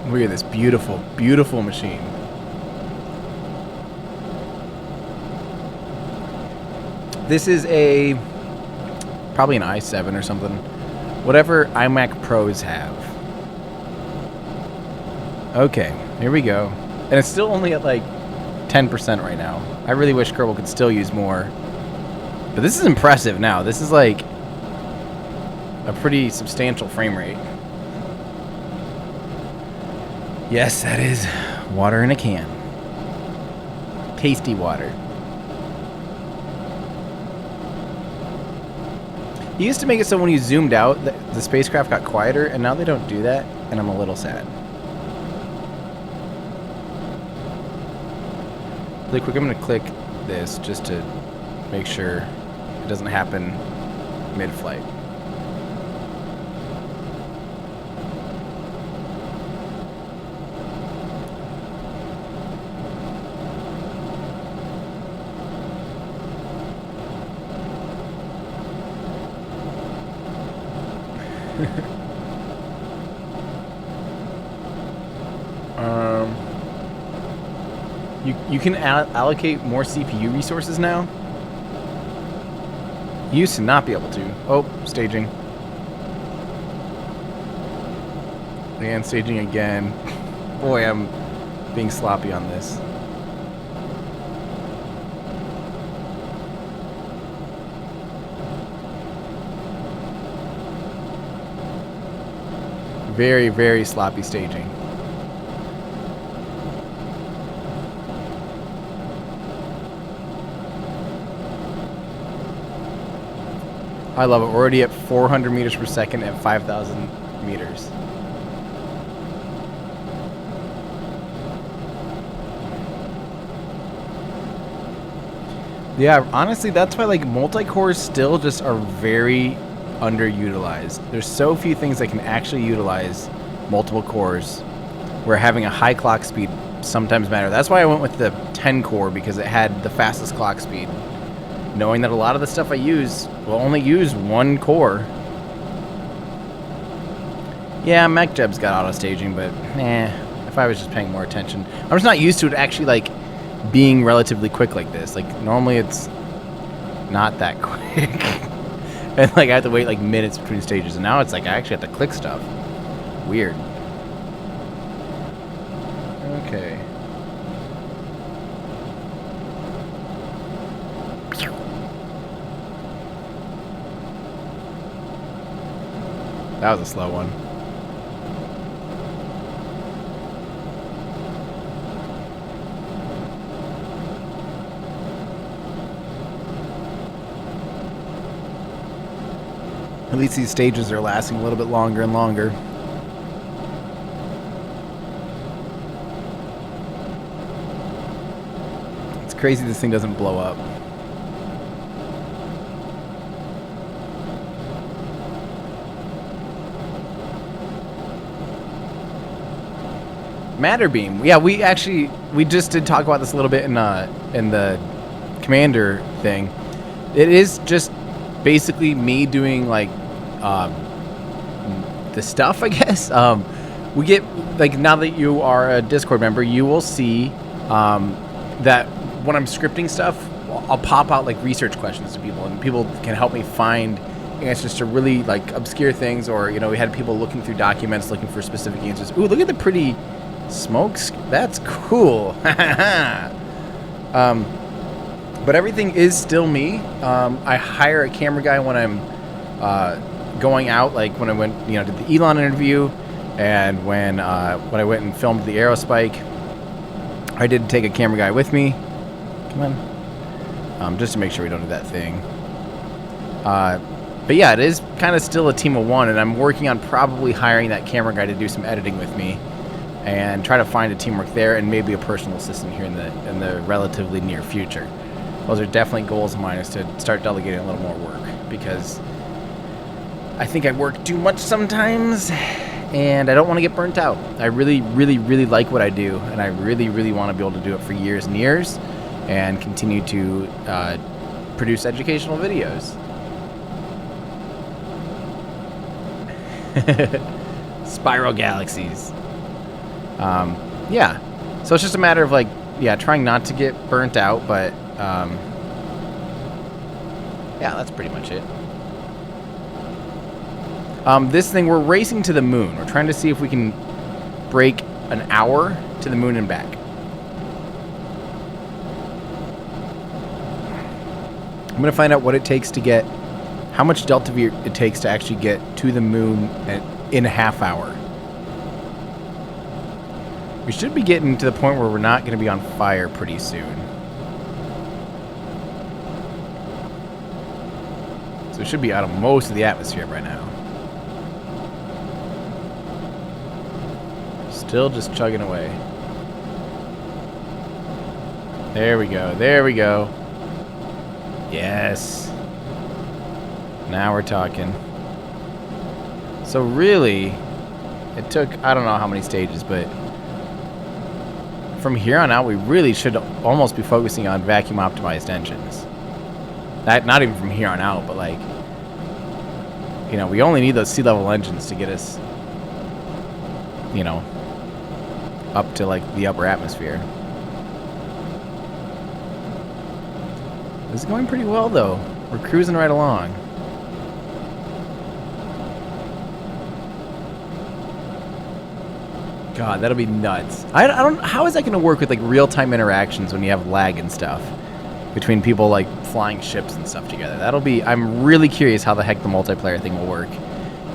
Look at this beautiful, beautiful machine. This is probably an i7 or something. Whatever iMac Pros have. Okay, here we go. And it's still only at like 10% right now. I really wish Kerbal could still use more. But this is impressive now. This is like a pretty substantial frame rate. Yes, that is water in a can. Tasty water. You used to make it so when you zoomed out, the spacecraft got quieter, and now they don't do that, and I'm a little sad. Really quick, I'm going to click this just to make sure it doesn't happen mid-flight. You can allocate more CPU resources now. You used to not be able to. Oh, staging. And staging again. Boy, I'm being sloppy on this. Very, very sloppy staging. I love it. We're already at 400 meters per second at 5,000 meters. Yeah, honestly, that's why like multi-cores still just are very underutilized. There's so few things that can actually utilize multiple cores where having a high clock speed sometimes matter. That's why I went with the 10 core, because it had the fastest clock speed. Knowing that a lot of the stuff I use will only use one core. Yeah, MacJeb's got auto staging, but if I was just paying more attention. I'm just not used to it actually like being relatively quick like this. Like normally it's not that quick. And like I have to wait like minutes between stages, and now it's like I actually have to click stuff. Weird. Okay. That was a slow one. At least these stages are lasting a little bit longer and longer. It's crazy this thing doesn't blow up. Matter beam. Yeah, we just did talk about this a little bit in the commander thing. It is just basically me doing like the stuff, I guess. We get like, now that you are a Discord member, you will see that when I'm scripting stuff, I'll pop out like research questions to people, and people can help me find answers to really like obscure things, or you know, we had people looking through documents looking for specific answers. Ooh, look at the pretty smokes. That's cool. But everything is still me. I hire a camera guy when I'm going out, like when I went, you know, did the Elon interview, and when I went and filmed the Aerospike, I did take a camera guy with me. Come on. Just to make sure we don't do that thing. But yeah, it is kind of still a team of one, and I'm working on probably hiring that camera guy to do some editing with me, and try to find a teamwork there, and maybe a personal assistant here in the relatively near future. Those are definitely goals of mine, is to start delegating a little more work, because I think I work too much sometimes, and I don't want to get burnt out. I really, really, really like what I do, and I really, really want to be able to do it for years and years, and continue to produce educational videos. Spiral galaxies. Yeah, so it's just a matter of like, yeah, trying not to get burnt out, but yeah, that's pretty much it. This thing, we're racing to the moon. We're trying to see if we can break an hour to the moon and back. I'm gonna find out what it takes to get, how much delta V it takes to actually get to the moon in a half hour. We should be getting to the point where we're not going to be on fire pretty soon. So we should be out of most of the atmosphere by now. Still just chugging away. There we go. There we go. Yes. Now we're talking. So really, it took, I don't know how many stages, but from here on out, we really should almost be focusing on vacuum optimized engines. Not even from here on out, but like, You know, we only need those sea level engines to get us, you know, up to like the upper atmosphere. This is going pretty well though. We're cruising right along. God, that'll be nuts. I don't. How is that going to work with like real-time interactions when you have lag and stuff between people like flying ships and stuff together? That'll be. I'm really curious how the heck the multiplayer thing will work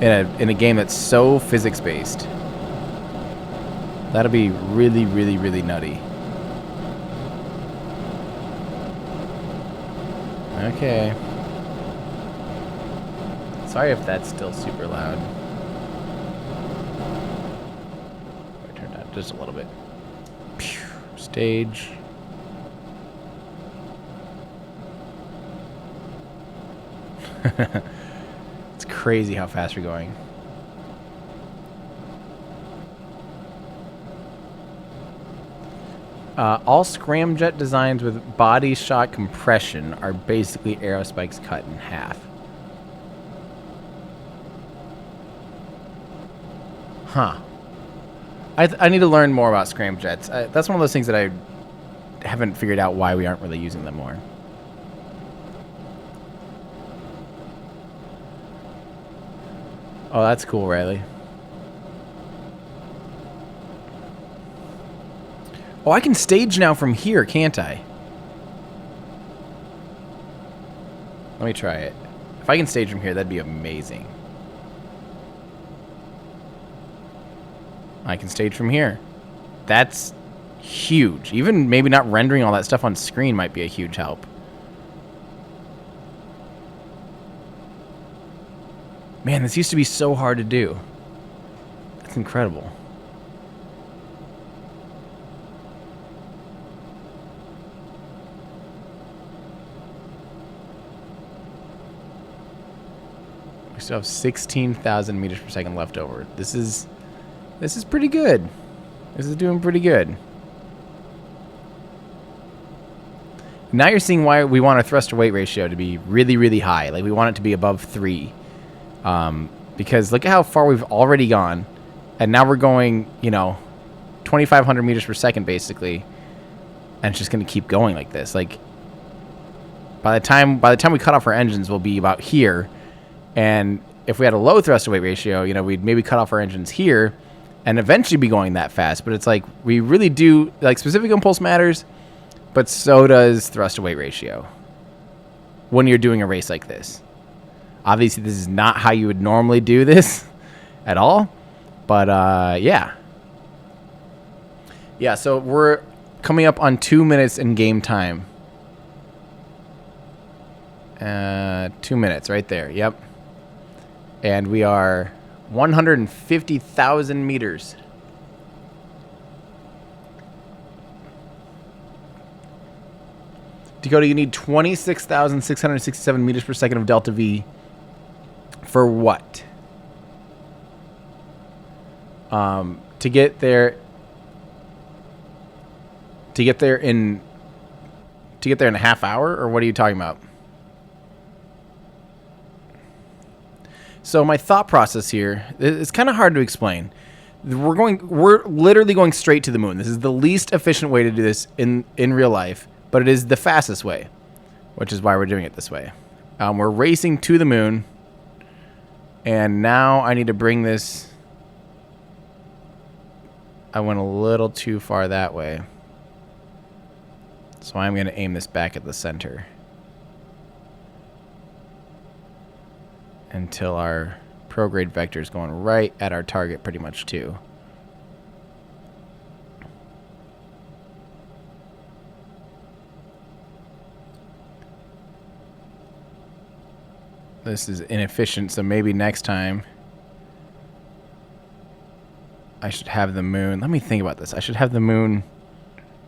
in a game that's so physics-based. That'll be really, really, really nutty. Okay. Sorry if that's still super loud. Just a little bit. Stage. It's crazy how fast we're going. All scramjet designs with body shot compression are basically aerospikes cut in half. Huh. I need to learn more about scramjets. That's one of those things that I haven't figured out why we aren't really using them more. Oh, that's cool, Riley. Oh, I can stage now from here, can't I? Let me try it. If I can stage from here, that'd be amazing. I can stage from here. That's huge. Even maybe not rendering all that stuff on screen might be a huge help. Man, this used to be so hard to do. That's incredible. We still have 16,000 meters per second left over. This is pretty good. This is doing pretty good. Now you're seeing why we want our thrust to weight ratio to be really, really high. Like we want it to be above 3. Because look at how far we've already gone. And now we're going, you know, 2,500 meters per second basically. And it's just going to keep going like this. Like by the time we cut off our engines, we'll be about here. And if we had a low thrust to weight ratio, you know, we'd maybe cut off our engines here and eventually be going that fast. But it's like we really do, like, specific impulse matters, but so does thrust to weight ratio when you're doing a race like this. Obviously, this is not how you would normally do this at all. But, yeah. Yeah, so we're coming up on 2 minutes in game time. 2 minutes right there. Yep. And we are 150,000 meters. Dakota, you need 26,667 meters per second of delta V. For what? To get there in a half hour, or what are you talking about? So my thought process here, it's kind of hard to explain. We're literally going straight to the moon. This is the least efficient way to do this in real life, but it is the fastest way, which is why we're doing it this way. We're racing to the moon, and now I need to bring this. I went a little too far that way, so I'm going to aim this back at the center until our prograde vector is going right at our target pretty much too. This is inefficient, so maybe next time I should have the moon. Let me think about this. I should have the moon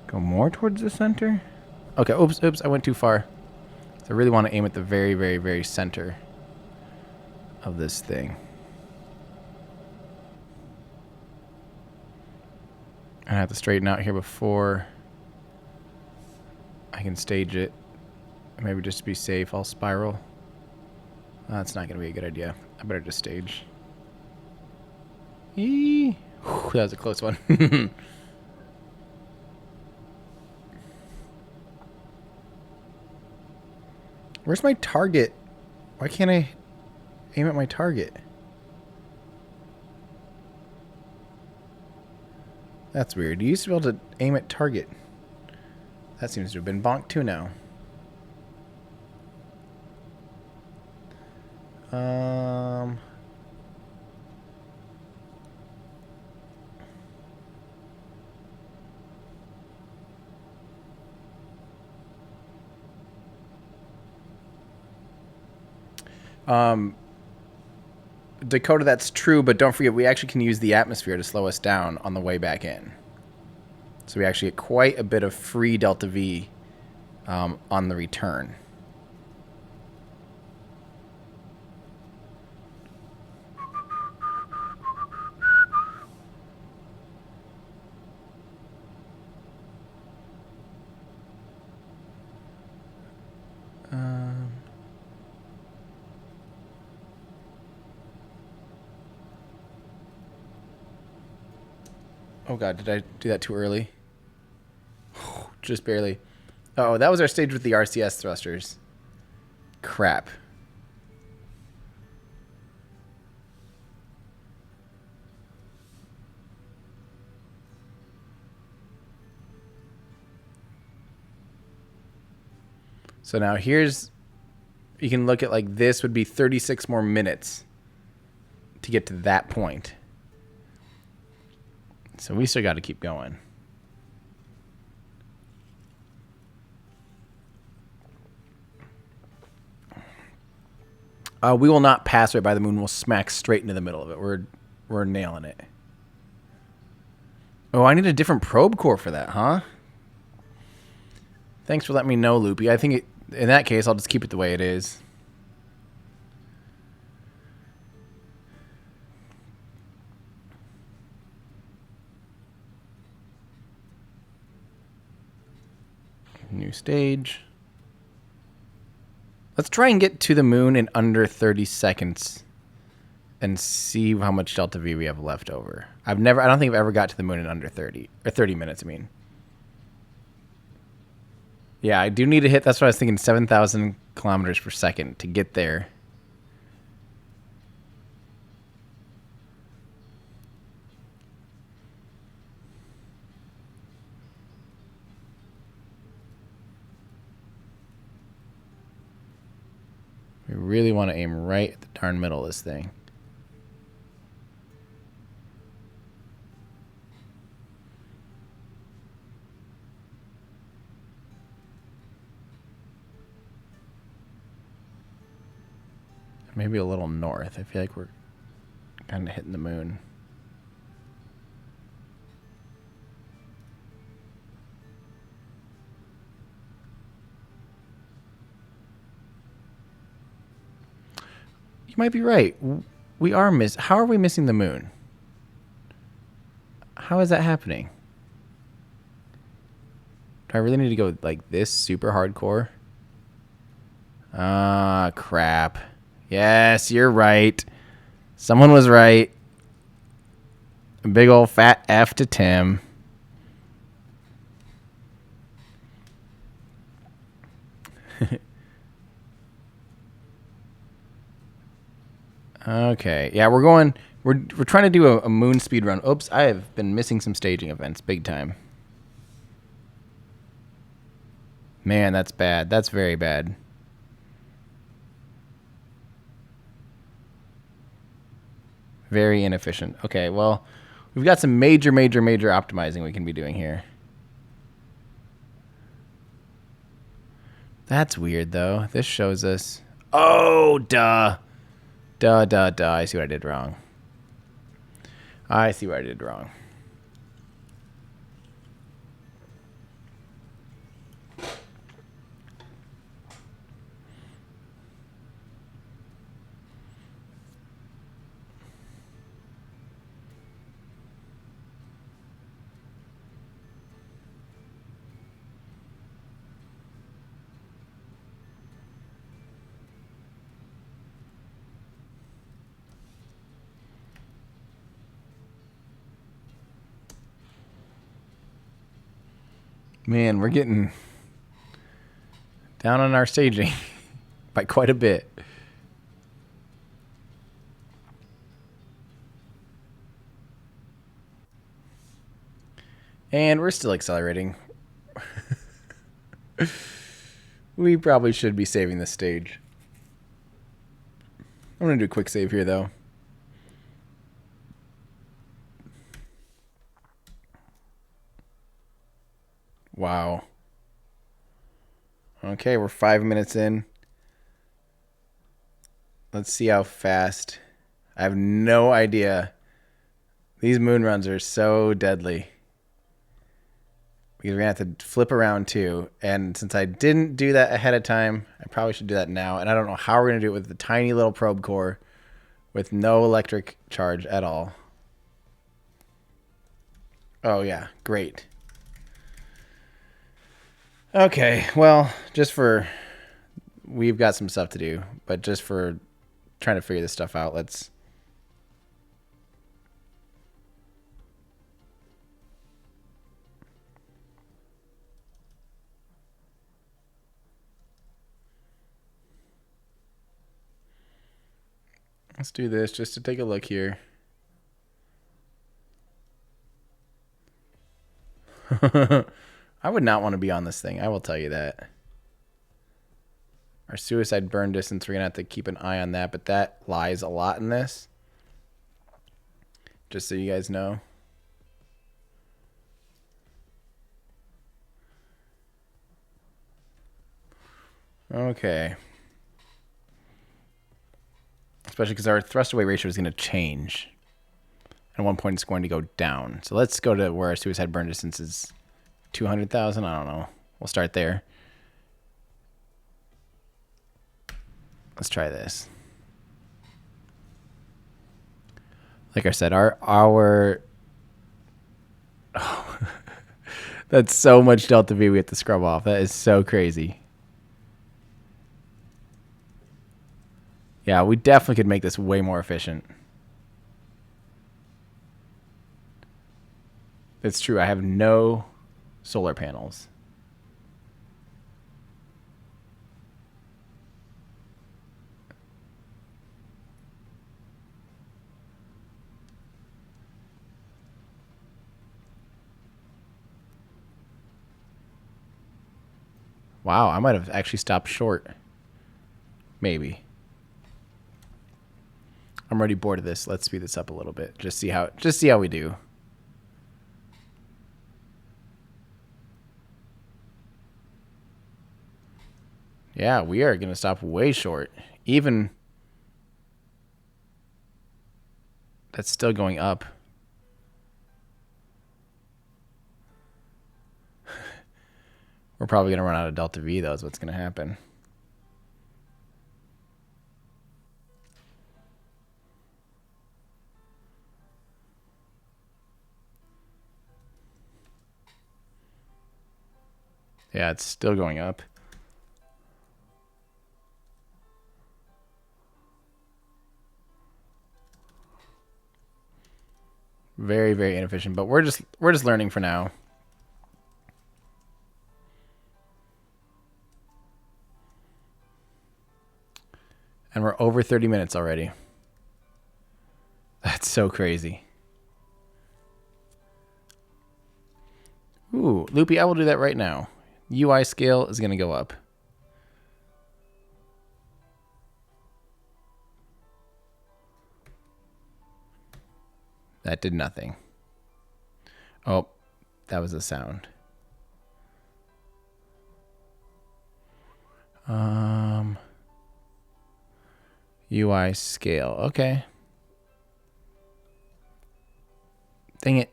go more towards the center. Okay, oops, I went too far. So I really want to aim at the very, very, very center of this thing. I have to straighten out here before I can stage it. Maybe just to be safe, I'll spiral. That's not going to be a good idea. I better just stage. Eee. Whew, that was a close one. Where's my target? Why can't I aim at my target? That's weird. You used to be able to aim at target. That seems to have been bonked too now. Dakota, that's true, but don't forget we actually can use the atmosphere to slow us down on the way back in. So we actually get quite a bit of free delta V on the return. Oh god, did I do that too early? Just barely. Oh, that was our stage with the RCS thrusters. Crap. So now here's, you can look at like this would be 36 more minutes to get to that point. So we still got to keep going. We will not pass right by the moon. We'll smack straight into the middle of it. We're nailing it. Oh, I need a different probe core for that, huh? Thanks for letting me know, Loopy. I think in that case, I'll just keep it the way it is. New stage. Let's try and get to the moon in under 30 seconds and see how much delta V we have left over. I don't think I've ever got to the moon in under 30 or 30 minutes, I mean. Yeah, I do need to hit, that's what I was thinking, 7,000 kilometers per second to get there. We really want to aim right at the darn middle of this thing. Maybe a little north. I feel like we're kind of hitting the moon. You might be right. We are How are we missing the moon? How is that happening? Do I really need to go like this super hardcore? Ah, crap. Yes, you're right. Someone was right. A big old fat F to Tim. Okay. Yeah, we're trying to do a moon speed run. Oops, I have been missing some staging events big time. Man, that's bad. That's very bad. Very inefficient. Okay, well, we've got some major optimizing we can be doing here. That's weird, though. This shows us... Oh, duh. Duh. I see what I did wrong. I see what I did wrong. Man, we're getting down on our staging by quite a bit. And we're still accelerating. We probably should be saving this stage. I'm going to do a quick save here, though. Wow. Okay, we're 5 minutes in. Let's see how fast. I have no idea. These moon runs are so deadly. Because we're going to have to flip around too. And since I didn't do that ahead of time, I probably should do that now. And I don't know how we're going to do it with the tiny little probe core with no electric charge at all. Oh, yeah. Great. Okay. Well, we've got some stuff to do. But just for trying to figure this stuff out, let's do this just to take a look here. I would not want to be on this thing. I will tell you that. Our suicide burn distance, we're going to have to keep an eye on that, but that lies a lot in this. Just so you guys know. Okay. Especially because our thrust away ratio is going to change. At one point, it's going to go down. So let's go to where our suicide burn distance is 200,000. I don't know. We'll start there. Let's try this. Like I said, our oh, that's so much delta V we have to scrub off. That is so crazy. Yeah, we definitely could make this way more efficient. It's true. I have no solar panels. Wow, I might have actually stopped short. Maybe. I'm already bored of this. Let's speed this up a little bit. Just see how we do. Yeah, we are going to stop way short. Even that's still going up. We're probably going to run out of delta V, though, is what's going to happen. Yeah, it's still going up. Very, very inefficient, but we're just learning for now. And we're over 30 minutes already. That's so crazy. Ooh, Loopy, I will do that right now. UI scale is going to go up. That did nothing. Oh, that was a sound. UI scale. Okay. Dang it.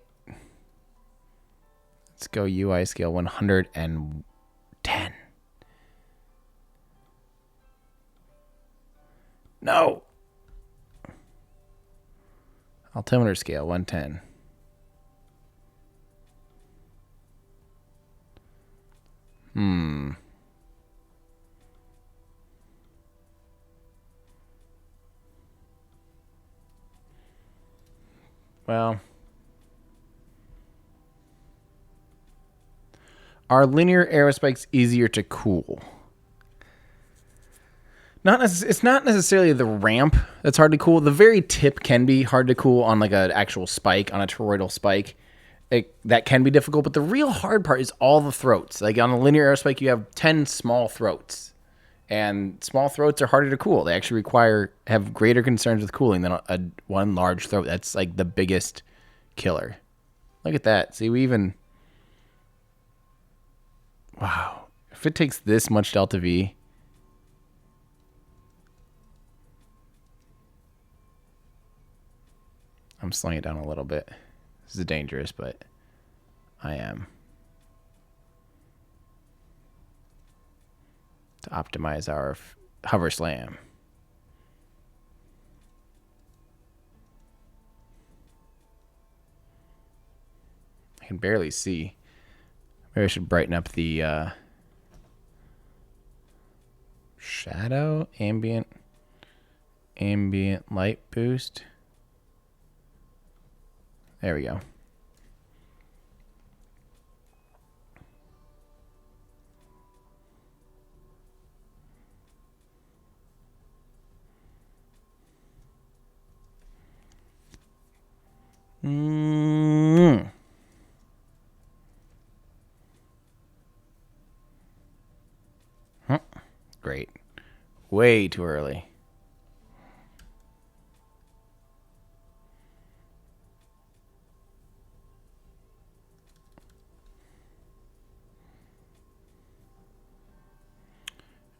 Let's go UI scale 110. No. Altimeter scale 110. Well. Are linear aerospikes easier to cool? It's not necessarily the ramp that's hard to cool. The very tip can be hard to cool on like an actual spike, on a toroidal spike. That can be difficult, but the real hard part is all the throats. Like on a linear aerospike, you have 10 small throats, and small throats are harder to cool. They actually have greater concerns with cooling than one large throat. That's like the biggest killer. Look at that. See, wow. If it takes this much delta V, I'm slowing it down a little bit. This is dangerous, but I am. To optimize our hover slam. I can barely see. Maybe I should brighten up the shadow, ambient light boost. There we go. Great. Way too early.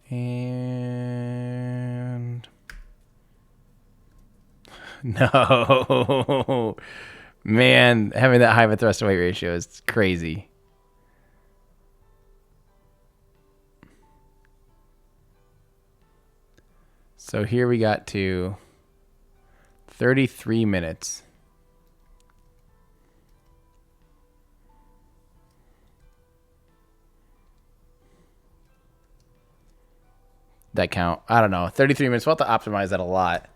And no, man, having that high of a thrust to weight ratio is crazy. So here we got to 33 minutes. That count? I don't know. 33 minutes. We'll have to optimize that a lot.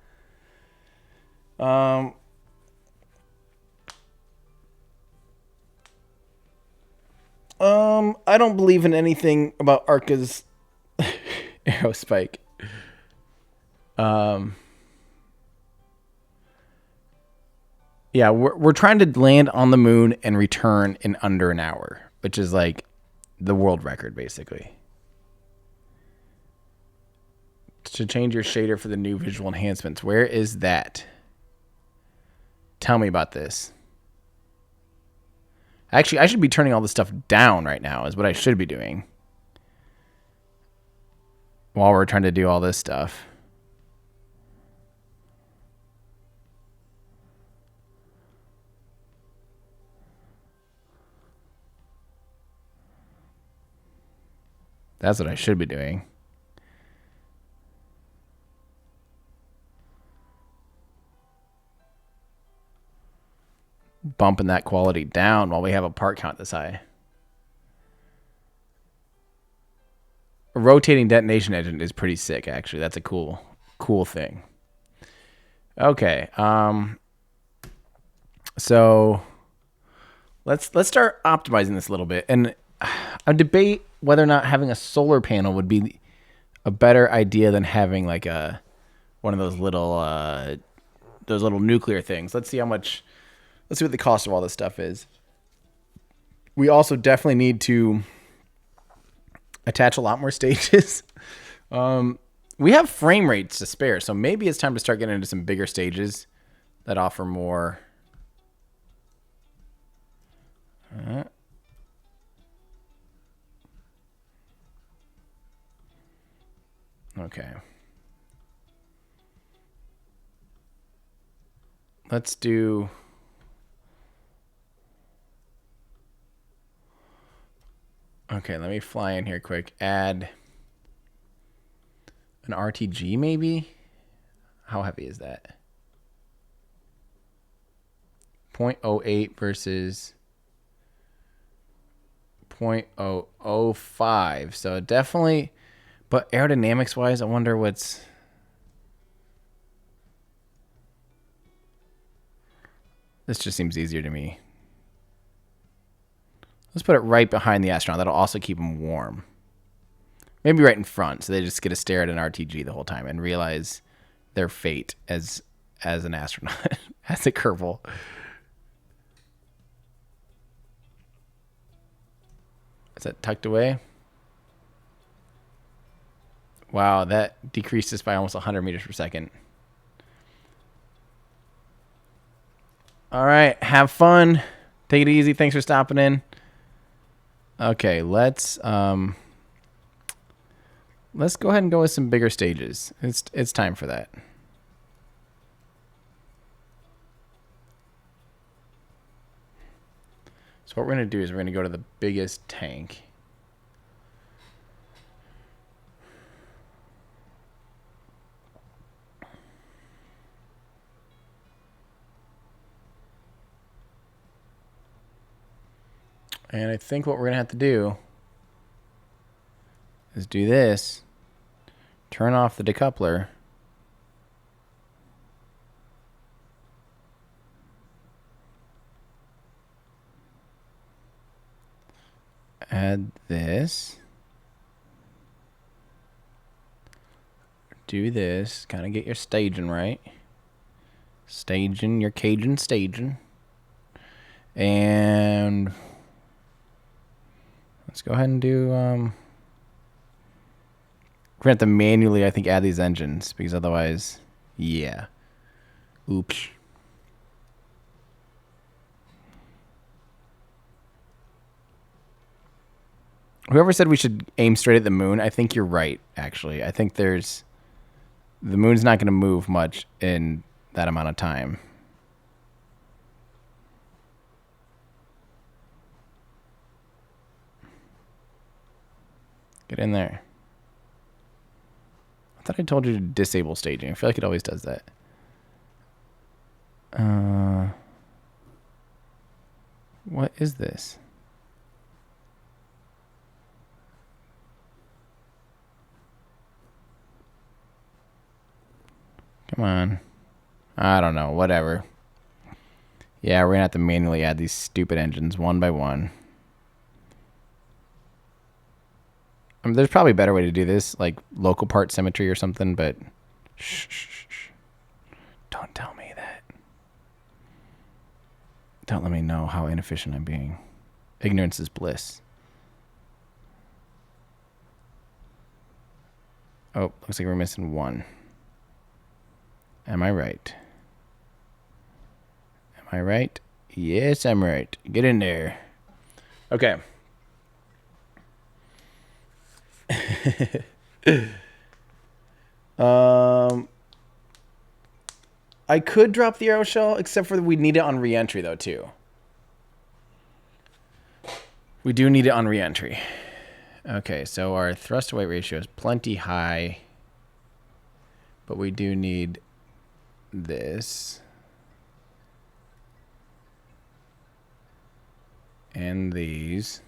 I don't believe in anything about Arca's arrow spike. Yeah, we're trying to land on the moon and return in under an hour, which is like the world record, basically. To change your shader for the new visual enhancements. Where is that? Tell me about this. Actually, I should be turning all this stuff down right now, is what I should be doing. While we're trying to do all this stuff. That's what I should be doing. Bumping that quality down while we have a part count this high. A rotating detonation engine is pretty sick, actually. That's a cool thing. Okay. So let's start optimizing this a little bit. And I debate whether or not having a solar panel would be a better idea than having like one of those little nuclear things. Let's see what the cost of all this stuff is. We also definitely need to attach a lot more stages. We have frame rates to spare, so maybe it's time to start getting into some bigger stages that offer more. Okay. Let's do... Okay, let me fly in here quick. Add an RTG maybe? How heavy is that? 0.08 versus 0.005. So definitely, but aerodynamics wise, I wonder what's... This just seems easier to me. Let's put it right behind the astronaut. That'll also keep them warm. Maybe right in front, so they just get to stare at an RTG the whole time and realize their fate as an astronaut, as a Kerbal. Is that tucked away? Wow, that decreases by almost 100 meters per second. All right, have fun. Take it easy. Thanks for stopping in. Okay, let's go ahead and go with some bigger stages. It's time for that. So what we're going to do is we're going to go to the biggest tank. And I think what we're going to have to do is do this. Turn off the decoupler. Add this. Do this. Kind of get your staging right. Staging, your Cajun staging. And let's go ahead and do, we're going to have to manually, I think, add these engines, because otherwise, yeah. Oops. Whoever said we should aim straight at the moon, I think you're right, actually. I think the moon's not going to move much in that amount of time. Get in there. I thought I told you to disable staging. I feel like it always does that. What is this? Come on. I don't know. Whatever. Yeah, we're going to have to manually add these stupid engines one by one. There's probably a better way to do this, like local part symmetry or something, but shh. Don't tell me that. Don't let me know how inefficient I'm being. Ignorance is bliss. Oh, looks like we're missing one. Am I right? Am I right? Yes, I'm right. Get in there. Okay. I could drop the arrow shell, except for we need it on re-entry, though, too. We do need it on re-entry. Okay, so our thrust-to-weight ratio is plenty high. But we do need this. And these.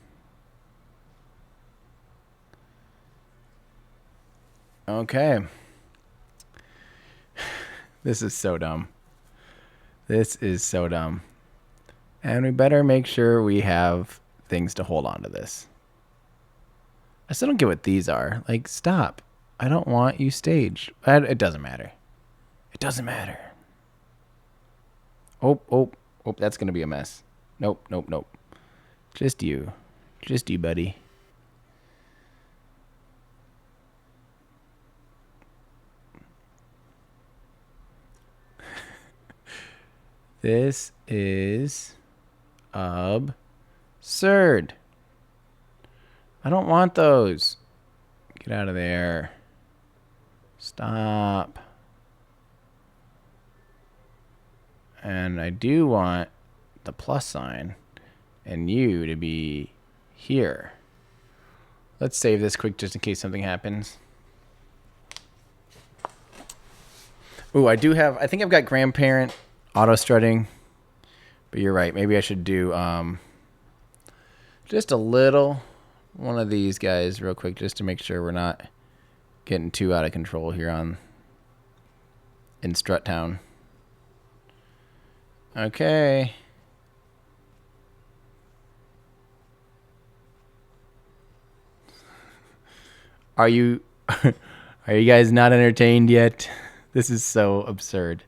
Okay. This is so dumb. This is so dumb. And we better make sure we have things to hold on to this. I still don't get what these are. Like, stop. I don't want you staged. It doesn't matter. It doesn't matter. Oh, that's going to be a mess. Nope. Just you, buddy. This is absurd. I don't want those. Get out of there. Stop. And I do want the plus sign and you to be here. Let's save this quick just in case something happens. Ooh, I think I've got grandparent auto strutting, but you're right. Maybe I should do just a little one of these guys real quick, just to make sure we're not getting too out of control here in Strut Town. Okay. Are you are you guys not entertained yet? This is so absurd.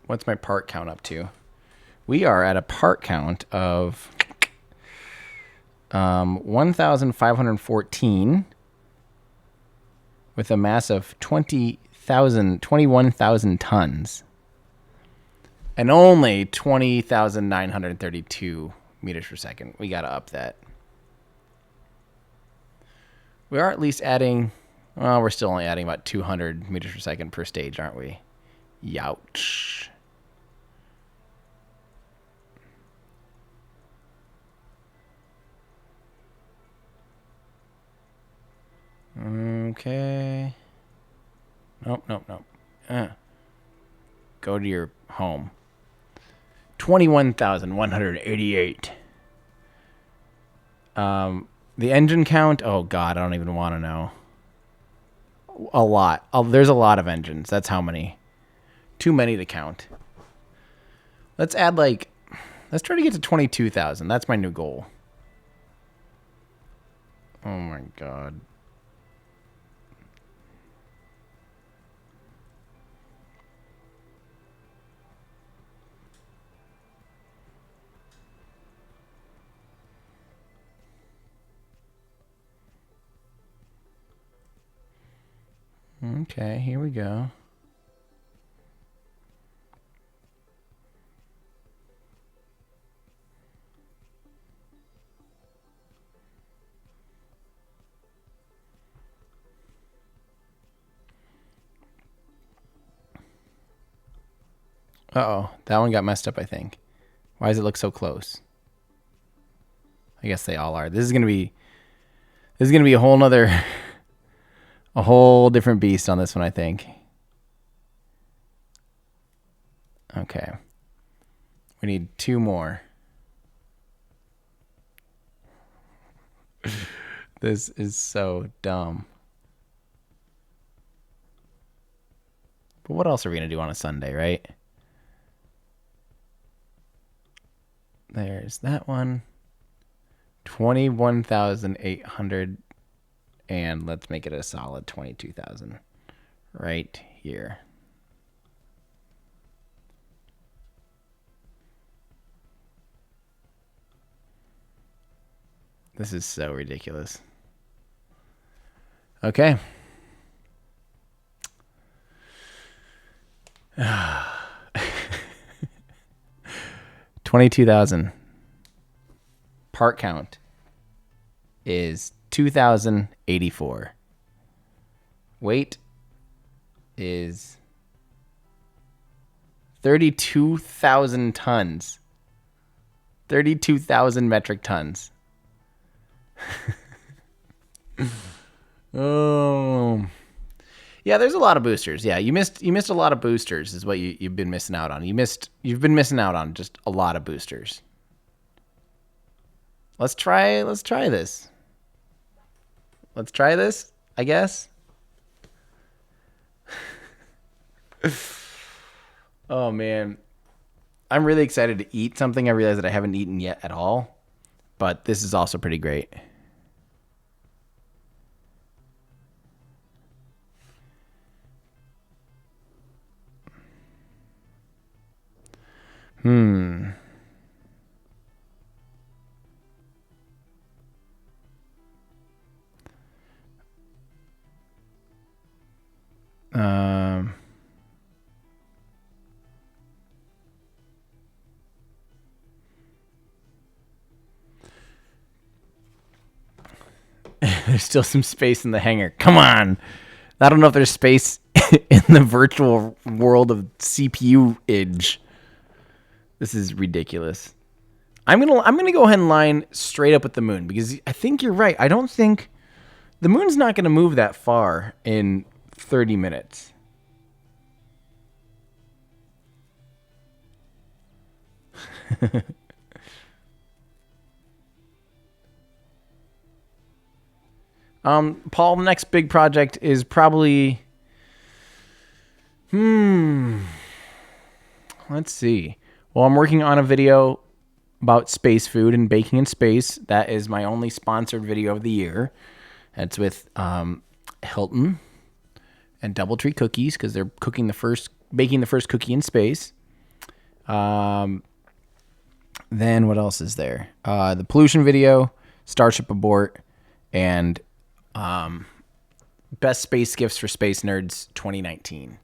What's my part count up to? We are at a part count of 1,514 with a mass of 21,000 tons. And only 20,932 meters per second. We got to up that. We are at least adding... Well, we're still only adding about 200 meters per second per stage, aren't we? Youch. Okay. Nope. Go to your home. 21,188. The engine count? Oh, God, I don't even want to know. A lot. There's a lot of engines. That's how many. Too many to count. Let's add, like... Let's try to get to 22,000. That's my new goal. Oh, my God. Okay, here we go. Uh-oh, that one got messed up, I think. Why does it look so close? I guess they all are. This is gonna be a whole nother a whole different beast on this one, I think. Okay. We need 2 more. This is so dumb. But what else are we gonna do on a Sunday, right? There's that one. 21,800. And let's make it a solid 22,000 right here. This is so ridiculous. Okay. $22,000. Part count is 2,084. Weight is 32,000 tons. 32,000 metric tons. Oh. Yeah, there's a lot of boosters. Yeah, you missed a lot of boosters is what you've been missing out on. You've been missing out on just a lot of boosters. Let's try this. Let's try this, I guess. Oh man. I'm really excited to eat something I realize that I haven't eaten yet at all, but this is also pretty great. There's still some space in the hangar. Come on. I don't know if there's space in the virtual world of CPU-age. This is ridiculous. I'm gonna go ahead and line straight up with the moon because I think you're right. I don't think the moon's not gonna move that far in 30 minutes. Paul, the next big project is probably... Let's see. Well, I'm working on a video about space food and baking in space. That is my only sponsored video of the year. That's with Hilton and DoubleTree Cookies because they're baking the first cookie in space. Then what else is there? The pollution video, Starship Abort, and Best Space Gifts for Space Nerds 2019.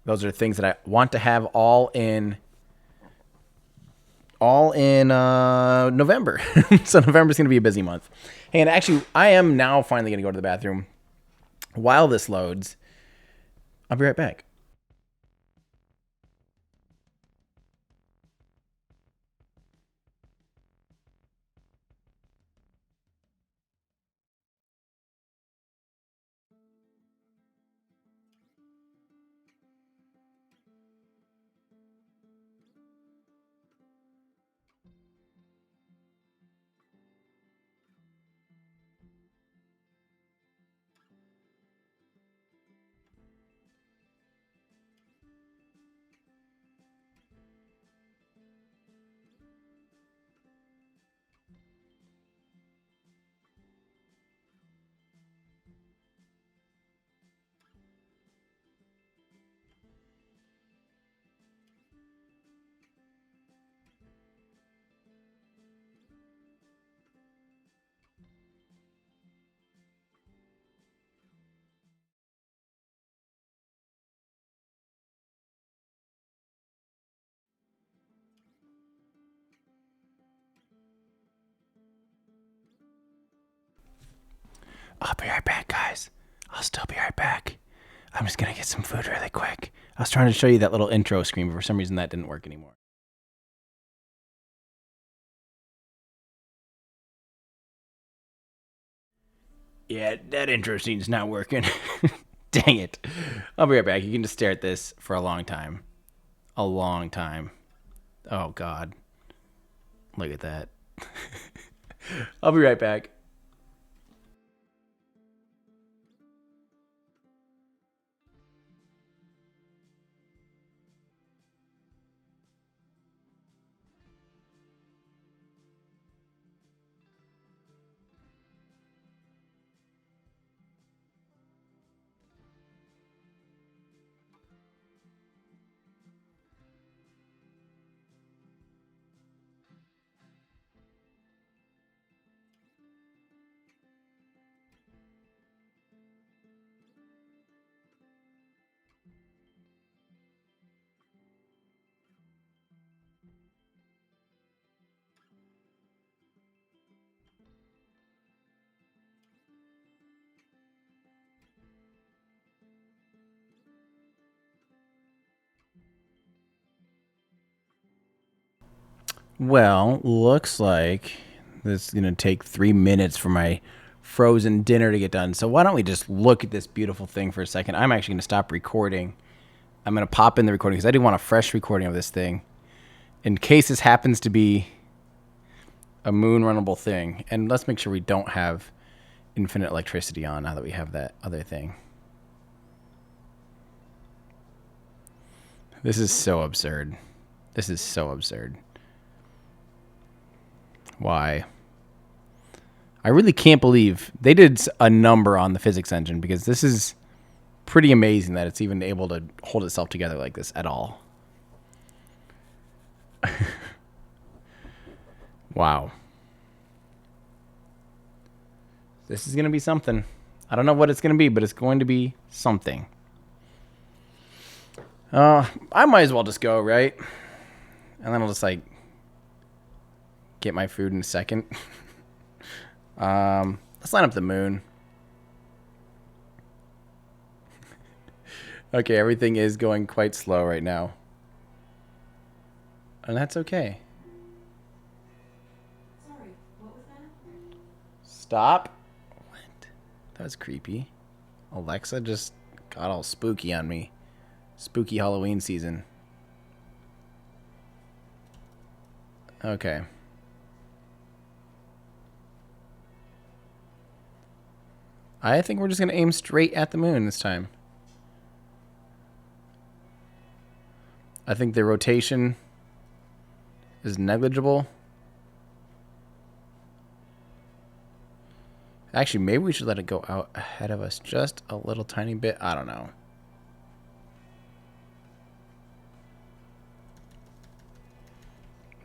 Those are things that I want to have all in November. So November's going to be a busy month. Hey, and actually, I am now finally going to go to the bathroom. While this loads, I'll be right back. I'll be right back, guys. I'll still be right back. I'm just going to get some food really quick. I was trying to show you that little intro screen, but for some reason that didn't work anymore. Yeah, that intro scene's not working. Dang it. I'll be right back. You can just stare at this for a long time. A long time. Oh, God. Look at that. I'll be right back. Well, looks like this is going to take 3 minutes for my frozen dinner to get done. So why don't we just look at this beautiful thing for a second? I'm actually going to stop recording. I'm going to pop in the recording because I do want a fresh recording of this thing in case this happens to be a moon runnable thing. And let's make sure we don't have infinite electricity on now that we have that other thing. This is so absurd. This is so absurd. Why? I really can't believe they did a number on the physics engine because this is pretty amazing that it's even able to hold itself together like this at all. Wow. This is going to be something. I don't know what it's going to be, but it's going to be something. I might as well just go, right? And then I'll just like get my food in a second. Let's line up the moon. Okay, everything is going quite slow right now. And that's okay. Sorry, what was that? Stop. What? That was creepy. Alexa just got all spooky on me. Spooky Halloween season. Okay. I think we're just going to aim straight at the moon this time. I think the rotation is negligible. Actually, maybe we should let it go out ahead of us just a little tiny bit. I don't know.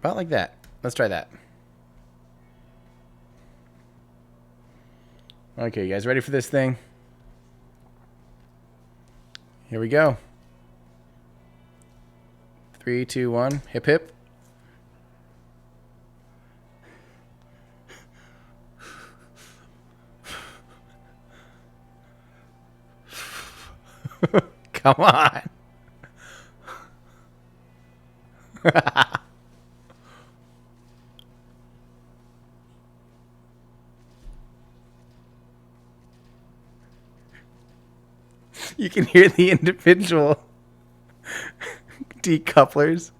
About like that. Let's try that. Okay, you guys ready for this thing? Here we go. 3, 2, 1. Hip, hip. Come on. You can hear the individual decouplers.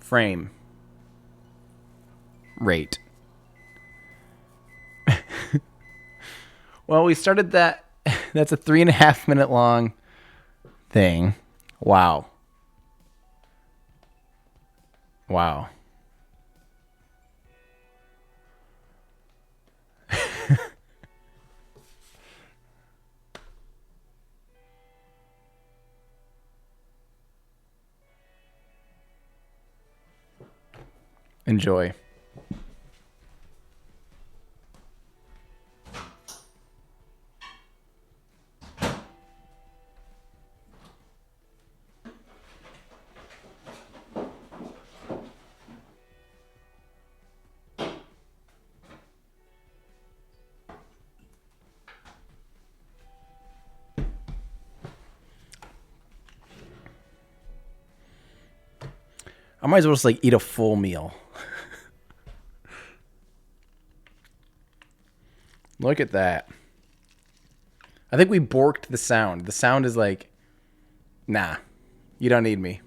Frame rate. Well, we started that. That's a 3.5 minute long thing. Wow. Wow. Enjoy. I might as well just like eat a full meal. Look at that. I think we borked the sound. The sound is like, nah, you don't need me.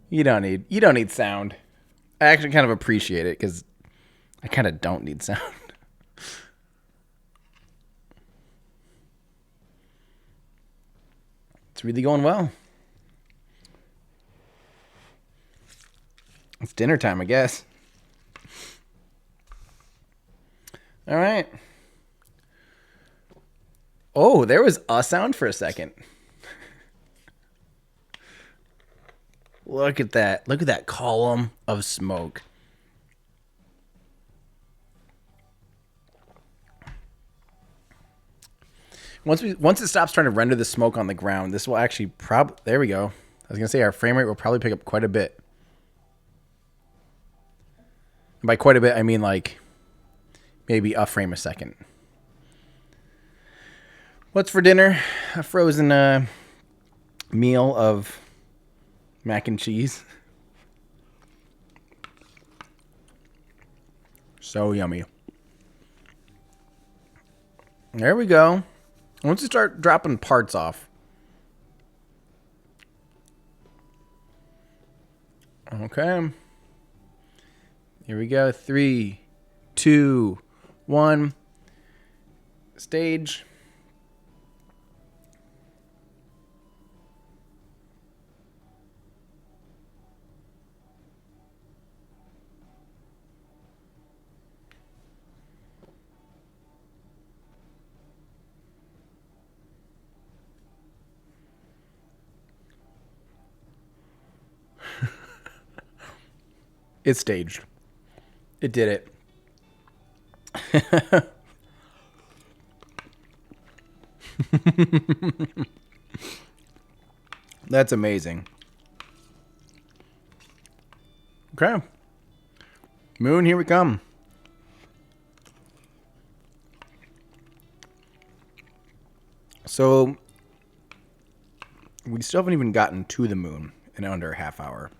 You don't need sound. I actually kind of appreciate it because I kind of don't need sound. It's really going well. It's dinner time, I guess. All right. Oh, there was a sound for a second. Look at that. Look at that column of smoke. Once it stops trying to render the smoke on the ground, this will actually there we go. I was going to say our frame rate will probably pick up quite a bit. And by quite a bit, I mean like maybe a frame a second. What's for dinner? A frozen meal of mac and cheese. So yummy. There we go. Once you start dropping parts off. Okay. Here we go. 3, 2, 1. Stage. It's staged. It did it. That's amazing. Okay. Moon, here we come. So, we still haven't even gotten to the moon in under a half hour.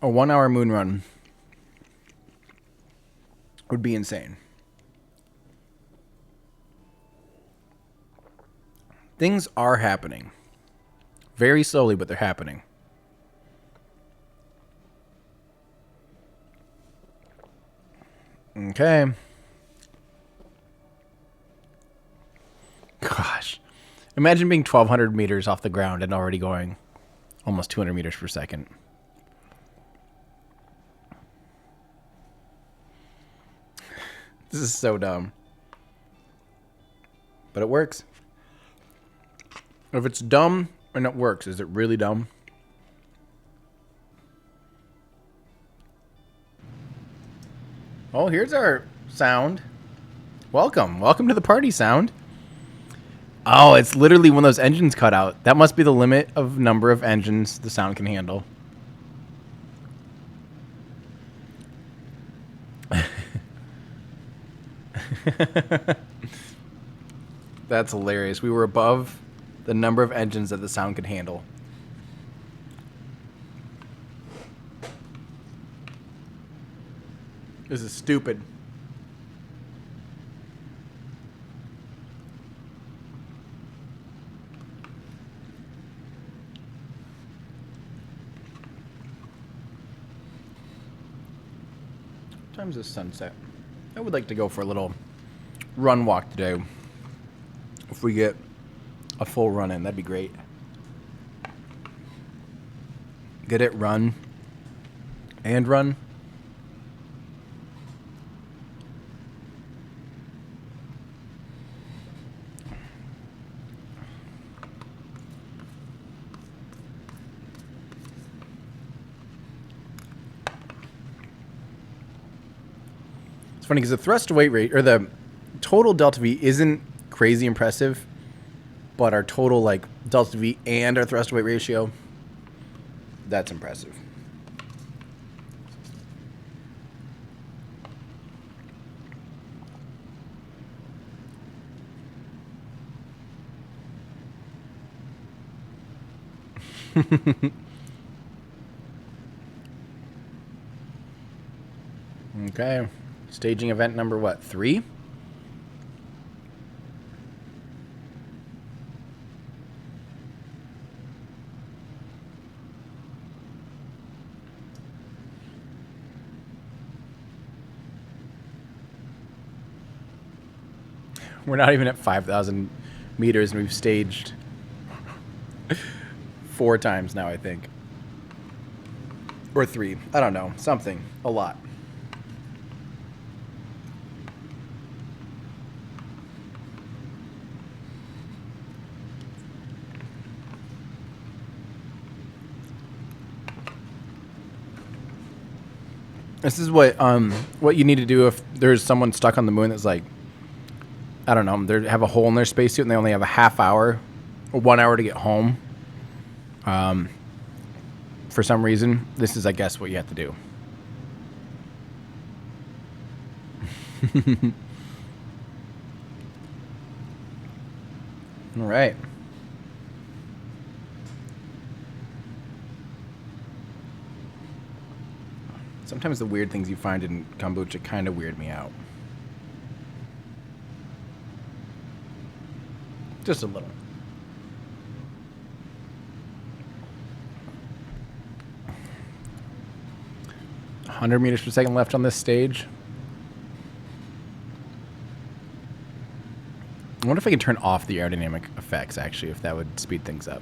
A 1 hour moon run would be insane. Things are happening. Very slowly, but they're happening. Okay. Gosh. Imagine being 1,200 meters off the ground and already going almost 200 meters per second. This is so dumb. But it works. If it's dumb and it works, is it really dumb? Oh, here's our sound. Welcome. Welcome to the party, sound. Oh, it's literally when those engines cut out. That must be the limit of number of engines the sound can handle. That's hilarious. We were above the number of engines that the sound could handle. This is stupid. What time is the sunset? I would like to go for a little run walk today. If we get a full run in, that'd be great. Get it, run, and run. It's funny because the thrust to weight rate, or the total delta V, isn't crazy impressive, but our total like delta V and our thrust to weight ratio, that's impressive. Okay. Staging event number what? 3? We're not even at 5,000 meters, and we've staged 4 times now, I think. Or 3. I don't know. Something. A lot. This is what you need to do if there's someone stuck on the moon that's like, I don't know, they have a hole in their spacesuit and they only have a half hour or 1 hour to get home. For some reason, this is, I guess, what you have to do. All right. Sometimes the weird things you find in kombucha kind of weird me out. Just a little. - 100 meters per second left on this stage. I wonder if I can turn off the aerodynamic effects, actually, if that would speed things up.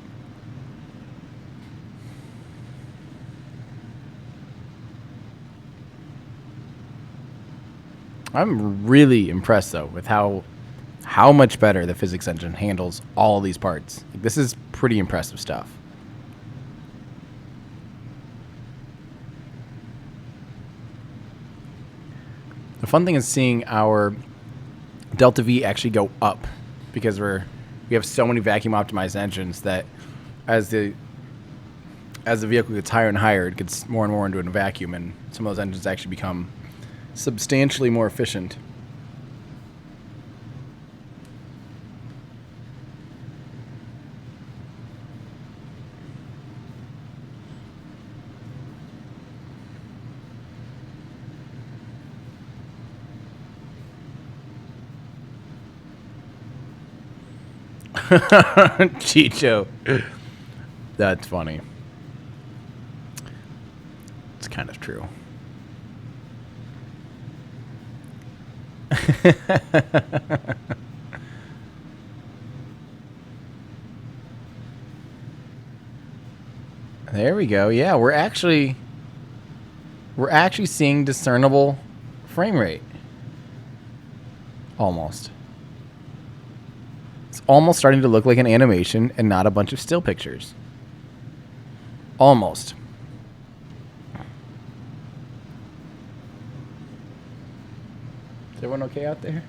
I'm really impressed, though, with how much better the physics engine handles all of these parts. Like, this is pretty impressive stuff. The fun thing is seeing our delta V actually go up, because we have so many vacuum optimized engines that as the vehicle gets higher and higher, it gets more and more into a vacuum, and some of those engines actually become substantially more efficient. - 」 . 」 . 」 . 」 . 」 . 」 . 」 . 」 . 」 . 」 . 」 . 」 . 」 . 」 . 」 . 」 . 」 . 」 . 」 . 」 . 」 . 」 . 」 . 」 . 」 . 」 . 」 . 」 . 」 . 」That's funny. It's kind of true. There we go. Yeah, we're actually seeing discernible frame rate. Almost. It's almost starting to look like an animation and not a bunch of still pictures. Almost. Is everyone okay out there?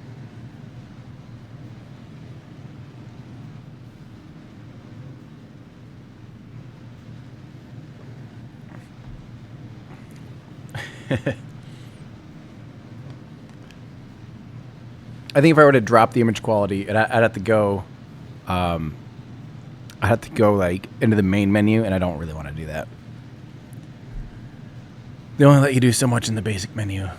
I think if I were to drop the image quality, I'd have to go, I'd have to go like into the main menu, and I don't really want to do that. They only let you do so much in the basic menu.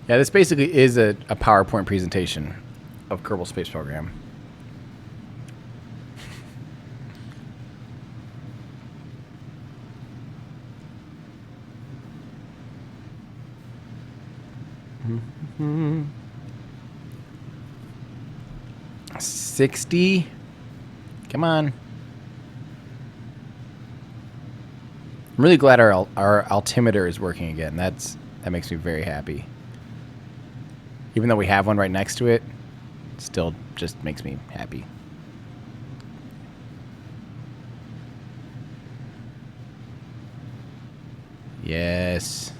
Yeah, this basically is a PowerPoint presentation of Kerbal Space Program. Mm-hmm. 60. Come on. I'm really glad our altimeter is working again. That makes me very happy. Even though we have one right next to it, it still just makes me happy. Yes.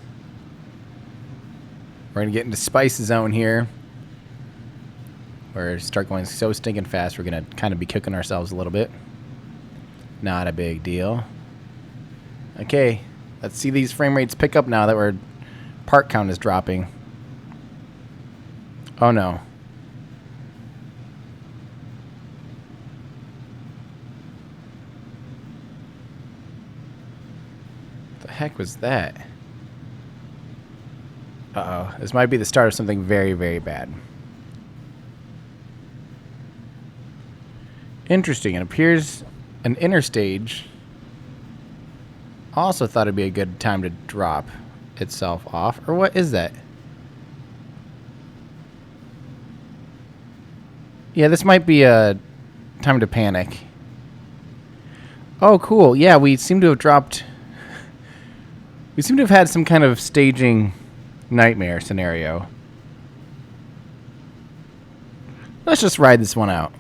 We're going to get into Spice Zone here. We're start going so stinking fast, we're going to kind of be kicking ourselves a little bit. Not a big deal. Okay, let's see these frame rates pick up now that our part count is dropping. Oh no. What the heck was that? Uh-oh. This might be the start of something very, very bad. Interesting. It appears an inner stage also thought it'd be a good time to drop itself off. Or what is that? Yeah, this might be a time to panic. Oh, cool. Yeah, we seem to have dropped... We seem to have had some kind of staging nightmare scenario. Let's just ride this one out.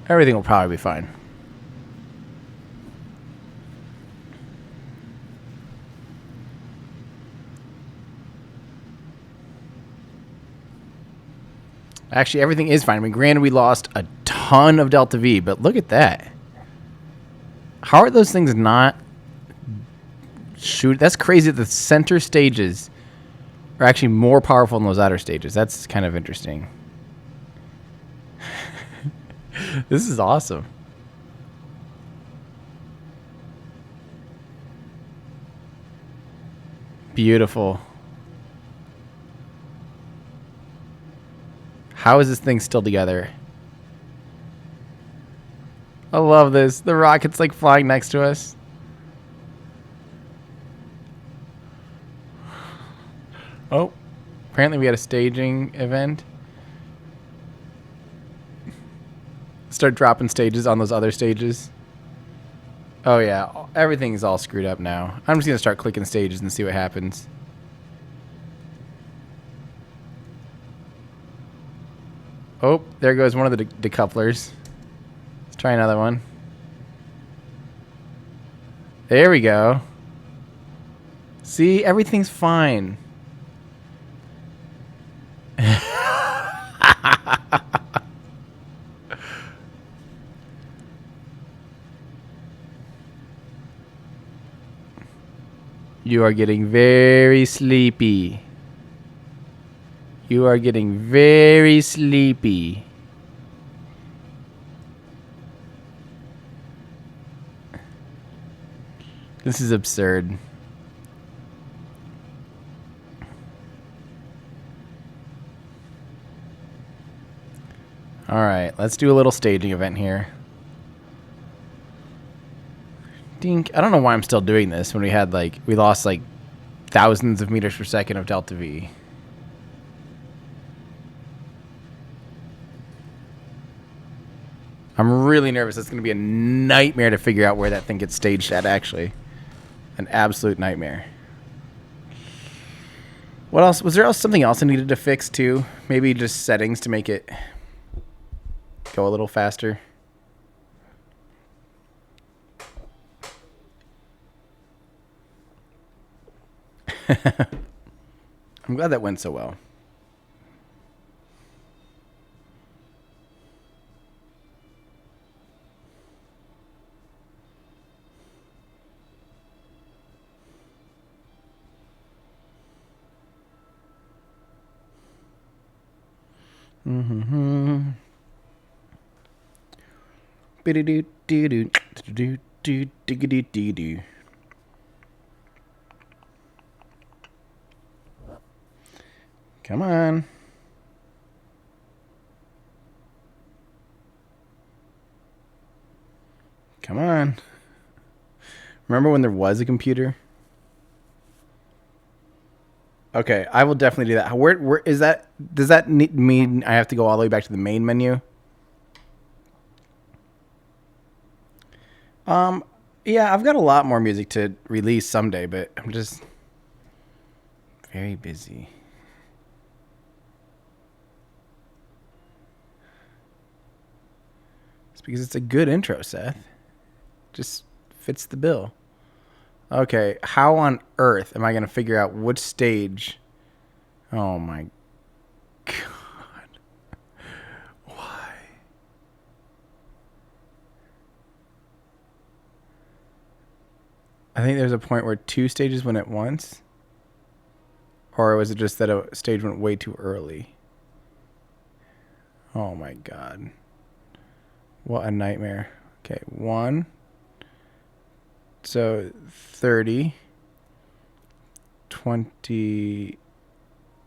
Everything will probably be fine. Actually, everything is fine. I mean, granted, we lost a ton of Delta V, but look at that. How are those things not shoot? That's crazy that the center stages are actually more powerful than those outer stages. That's kind of interesting. This is awesome. Beautiful. How is this thing still together? I love this. The rocket's like flying next to us. Oh, apparently we had a staging event. Start dropping stages on those other stages. Oh yeah, everything's all screwed up now. I'm just gonna start clicking stages and see what happens. Oh, there goes one of the decouplers. Let's try another one. There we go. See, everything's fine. You are getting very sleepy. You are getting very sleepy. This is absurd. All right, let's do a little staging event here. Dink. I don't know why I'm still doing this when we had like we lost like thousands of meters per second of delta V. I'm really nervous. It's going to be a nightmare to figure out where that thing gets staged at, actually. An absolute nightmare. What else? Was there something else I needed to fix, too? Maybe just settings to make it go a little faster. I'm glad that went so well. Mm-hmm. Come on. Come on. Remember when there was a computer? Okay, I will definitely do that. Where is that? Does that mean I have to go all the way back to the main menu? Yeah, I've got a lot more music to release someday, but I'm just very busy. It's because it's a good intro, Seth. Just fits the bill. Okay, how on earth am I going to figure out which stage? Oh my god. Why? I think there's a point where 2 stages went at once. Or was it just that a stage went way too early? Oh my god. What a nightmare. Okay, 1. So 30. 20.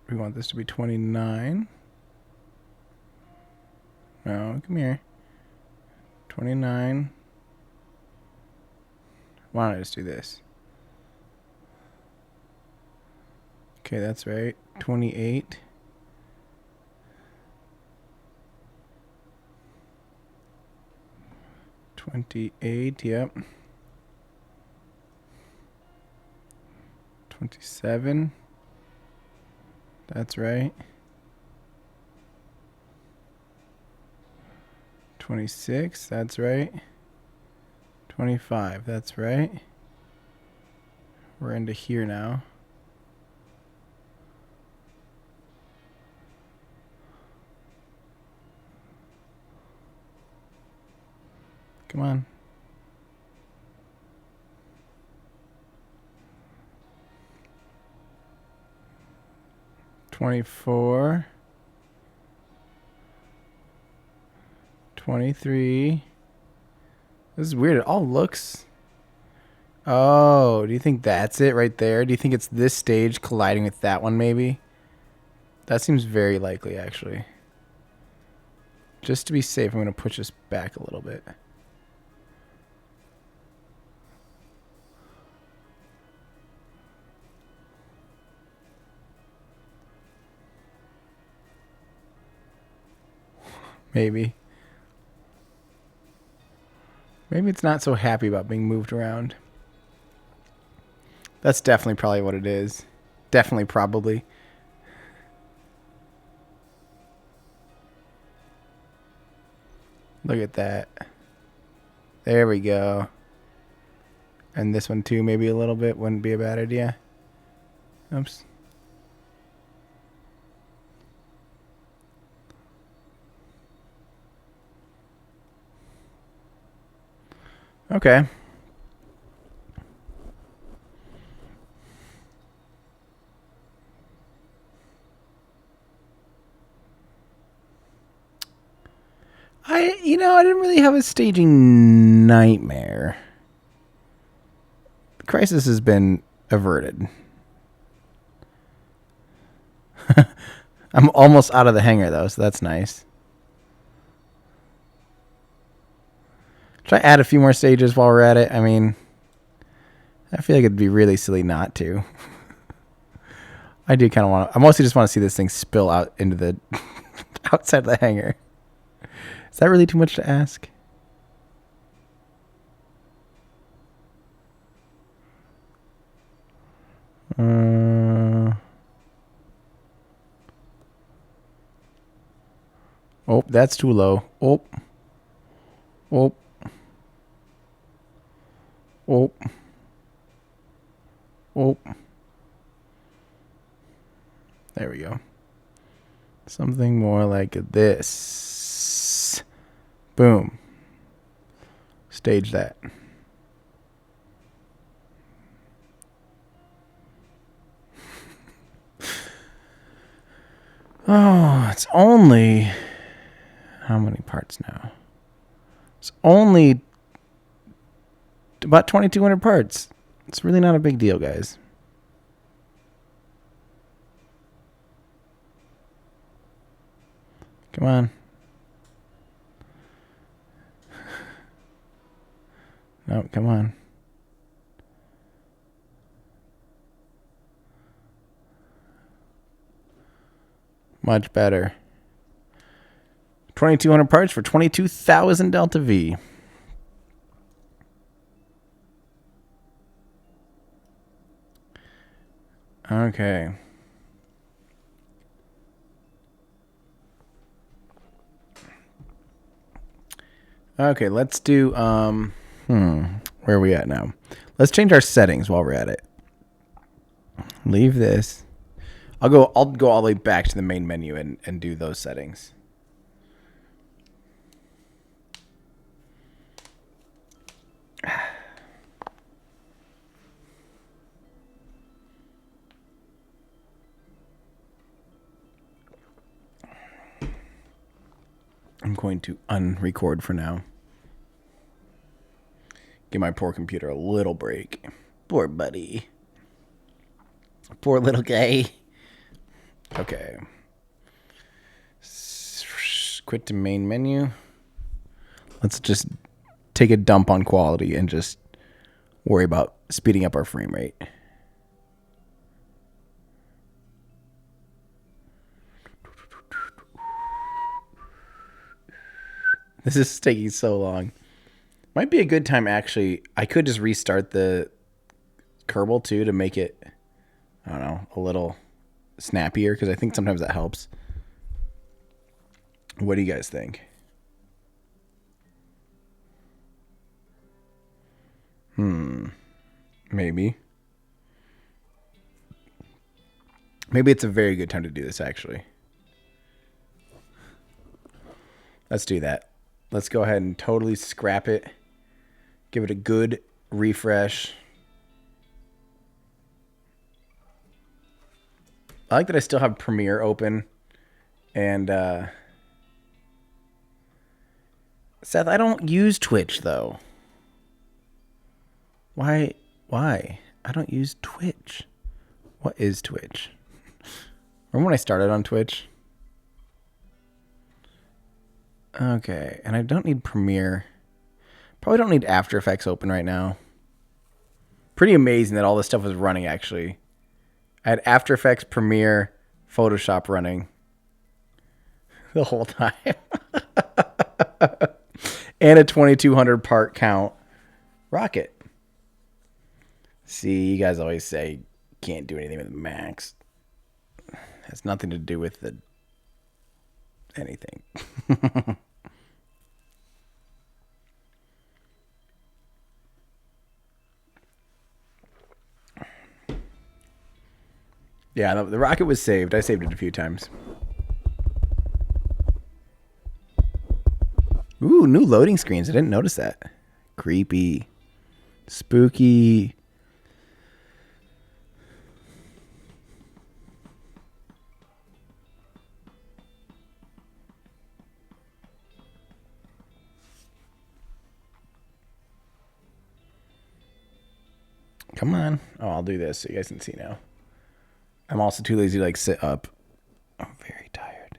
We want this to be 29. No, come here. 29. Why don't I just do this? Okay, that's right. 28. 28, yep. 27. That's right. 26, that's right. 25, that's right. We're into here now. Come on. $24. 23. This is weird. It all looks... Oh, do you think that's it right there? Do you think it's this stage colliding with that one maybe? That seems very likely, actually. Just to be safe, I'm going to push this back a little bit. Maybe. Maybe it's not so happy about being moved around. That's definitely probably what it is. Definitely probably. Look at that. There we go. And this one too, maybe a little bit. Wouldn't be a bad idea. Oops. Okay. I didn't really have a staging nightmare. The crisis has been averted. I'm almost out of the hangar though, so that's nice. Should I add a few more stages while we're at it? I mean, I feel like it'd be really silly not to. I do kind of want to. I mostly just want to see this thing spill out into the outside of the hangar. Is that really too much to ask? Oh, that's too low. Oh. Oh. Oh. Oh. There we go. Something more like this. Boom. Stage that. Oh, it's only... How many parts now? It's only about 2,200 parts. It's really not a big deal, guys. Come on. No, come on. Much better. 2,200 parts for 22,000 Delta V. Okay. Okay, let's do where are we at now? Let's change our settings while we're at it. Leave this. I'll go all the way back to the main menu and do those settings. I'm going to unrecord for now. Give my poor computer a little break. Poor buddy. Poor little guy. Okay. Quit to main menu. Let's just take a dump on quality and just worry about speeding up our frame rate. This is taking so long. Might be a good time, actually. I could just restart the Kerbal, too, to make it, I don't know, a little snappier, because I think sometimes that helps. What do you guys think? Maybe. Maybe it's a very good time to do this, actually. Let's do that. Let's go ahead and totally scrap it. Give it a good refresh. I like that I still have Premiere open. And, Seth, I don't use Twitch, though. Why? I don't use Twitch. What is Twitch? Remember when I started on Twitch? Okay, and I don't need Premiere. Probably don't need After Effects open right now. Pretty amazing that all this stuff was running, actually. I had After Effects, Premiere, Photoshop running the whole time. And a 2,200 part count rocket. See, you guys always say can't do anything with Max. Has nothing to do with the anything. Yeah, the rocket was saved. I saved it a few times. Ooh, new loading screens. I didn't notice that. Creepy. Spooky. Come on. Oh, I'll do this so you guys can see now. I'm also too lazy to like sit up. I'm very tired.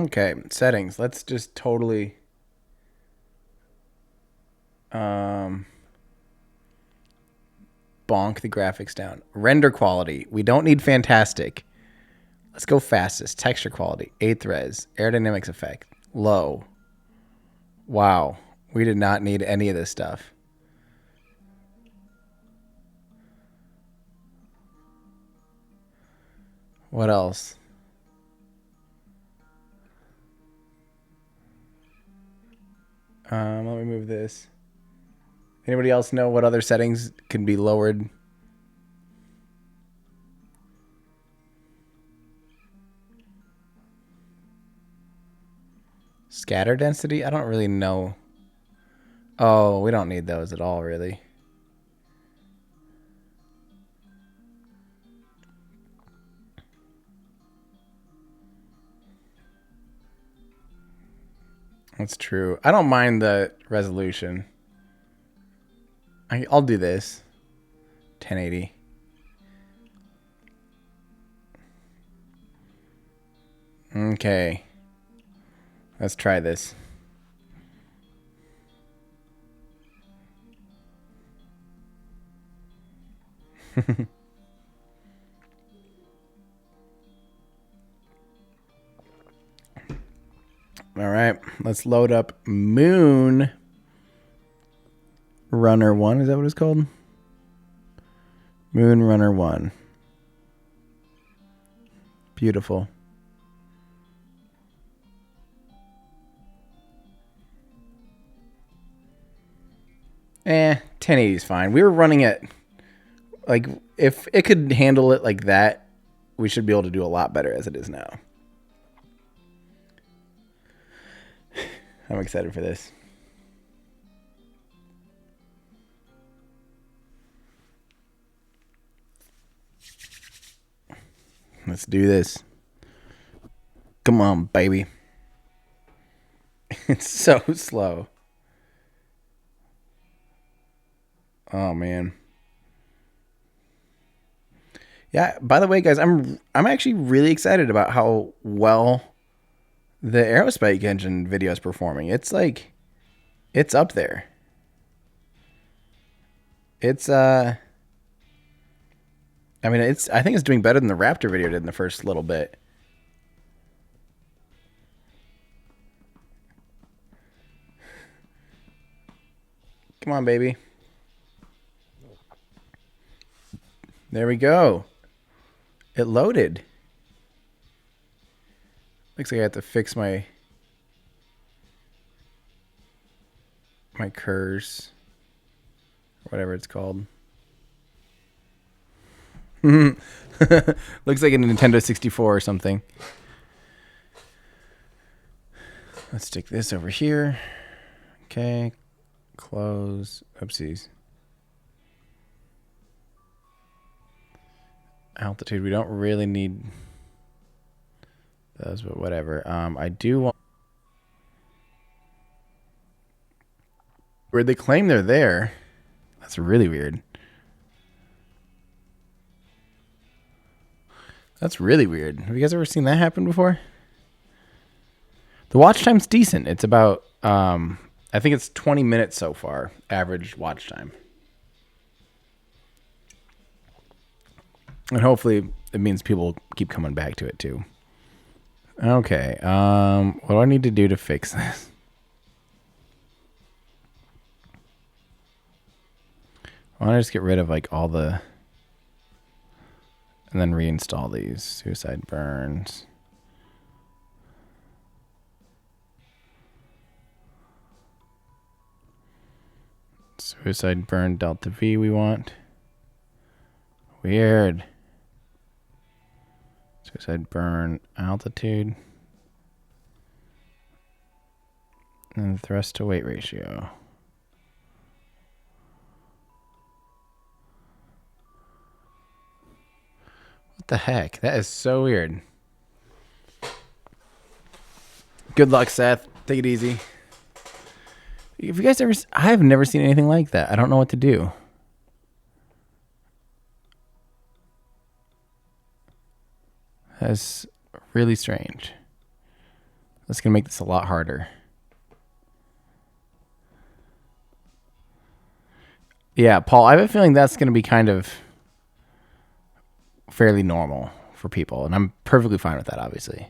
Okay, settings. Let's just totally bonk the graphics down. Render quality. We don't need fantastic. Let's go fastest. Texture quality. 8th res. Aerodynamics effect. Low. Wow. We did not need any of this stuff. What else? Let me move this. Anybody else know what other settings can be lowered? Scatter density? I don't really know. Oh, we don't need those at all, really. That's true. I don't mind the resolution. I'll do this. 1080. Okay. Let's try this. All right, let's load up Moon Runner 1. Is that what it's called? Moon Runner 1. Beautiful. Eh, 1080 is fine. We were running it, like, if it could handle it like that, we should be able to do a lot better as it is now. I'm excited for this. Let's do this. Come on, baby. It's so slow. Oh man. Yeah, by the way, guys, I'm actually really excited about how well the Aerospike engine video is performing. It's like, it's up there. It's I mean, I think it's doing better than the Raptor video did in the first little bit. Come on, baby. There we go. It loaded. Looks like I have to fix my curves, whatever it's called. Looks like a Nintendo 64 or something. Let's stick this over here. Okay. Close. Oopsies. Altitude. We don't really need those, but whatever. I do want... Where they claim they're there. That's really weird. That's really weird. Have you guys ever seen that happen before? The watch time's decent. It's about, I think it's 20 minutes so far, average watch time. And hopefully it means people keep coming back to it too. Okay, what do I need to do to fix this? I want to just get rid of like all the... And then reinstall these. Suicide burns. Suicide burn delta V we want. Weird. Suicide burn altitude. And thrust to weight ratio. What the heck? That is so weird. Good luck, Seth. Take it easy. If you guys ever... I have never seen anything like that. I don't know what to do. That's really strange. That's going to make this a lot harder. Yeah, Paul, I have a feeling that's going to be kind of fairly normal for people, and I'm perfectly fine with that, obviously.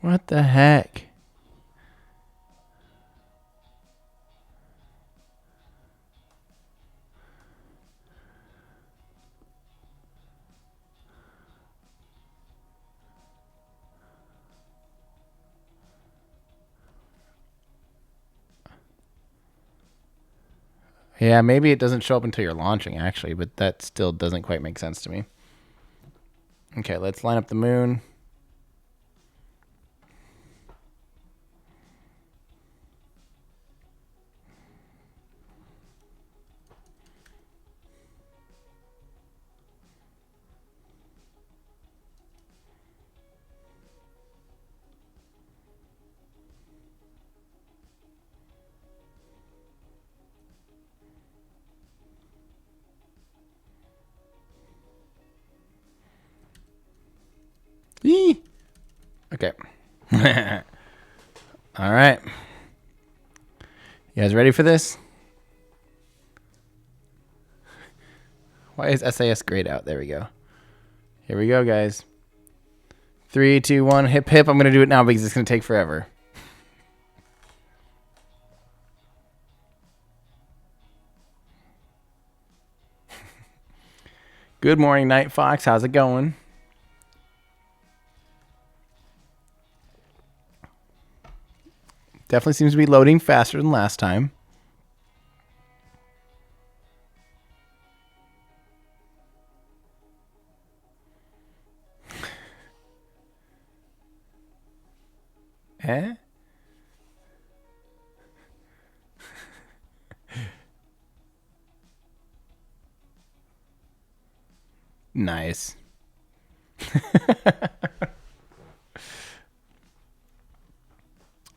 What the heck? Yeah, maybe it doesn't show up until you're launching, actually, but that still doesn't quite make sense to me. Okay, let's line up the moon. Yee! Okay. All right. You guys ready for this? Why is SAS grayed out? There we go. Here we go, guys. 3, 2, 1, hip, hip. I'm going to do it now because it's going to take forever. Good morning, Night Fox. How's it going? Definitely seems to be loading faster than last time. Eh? Nice.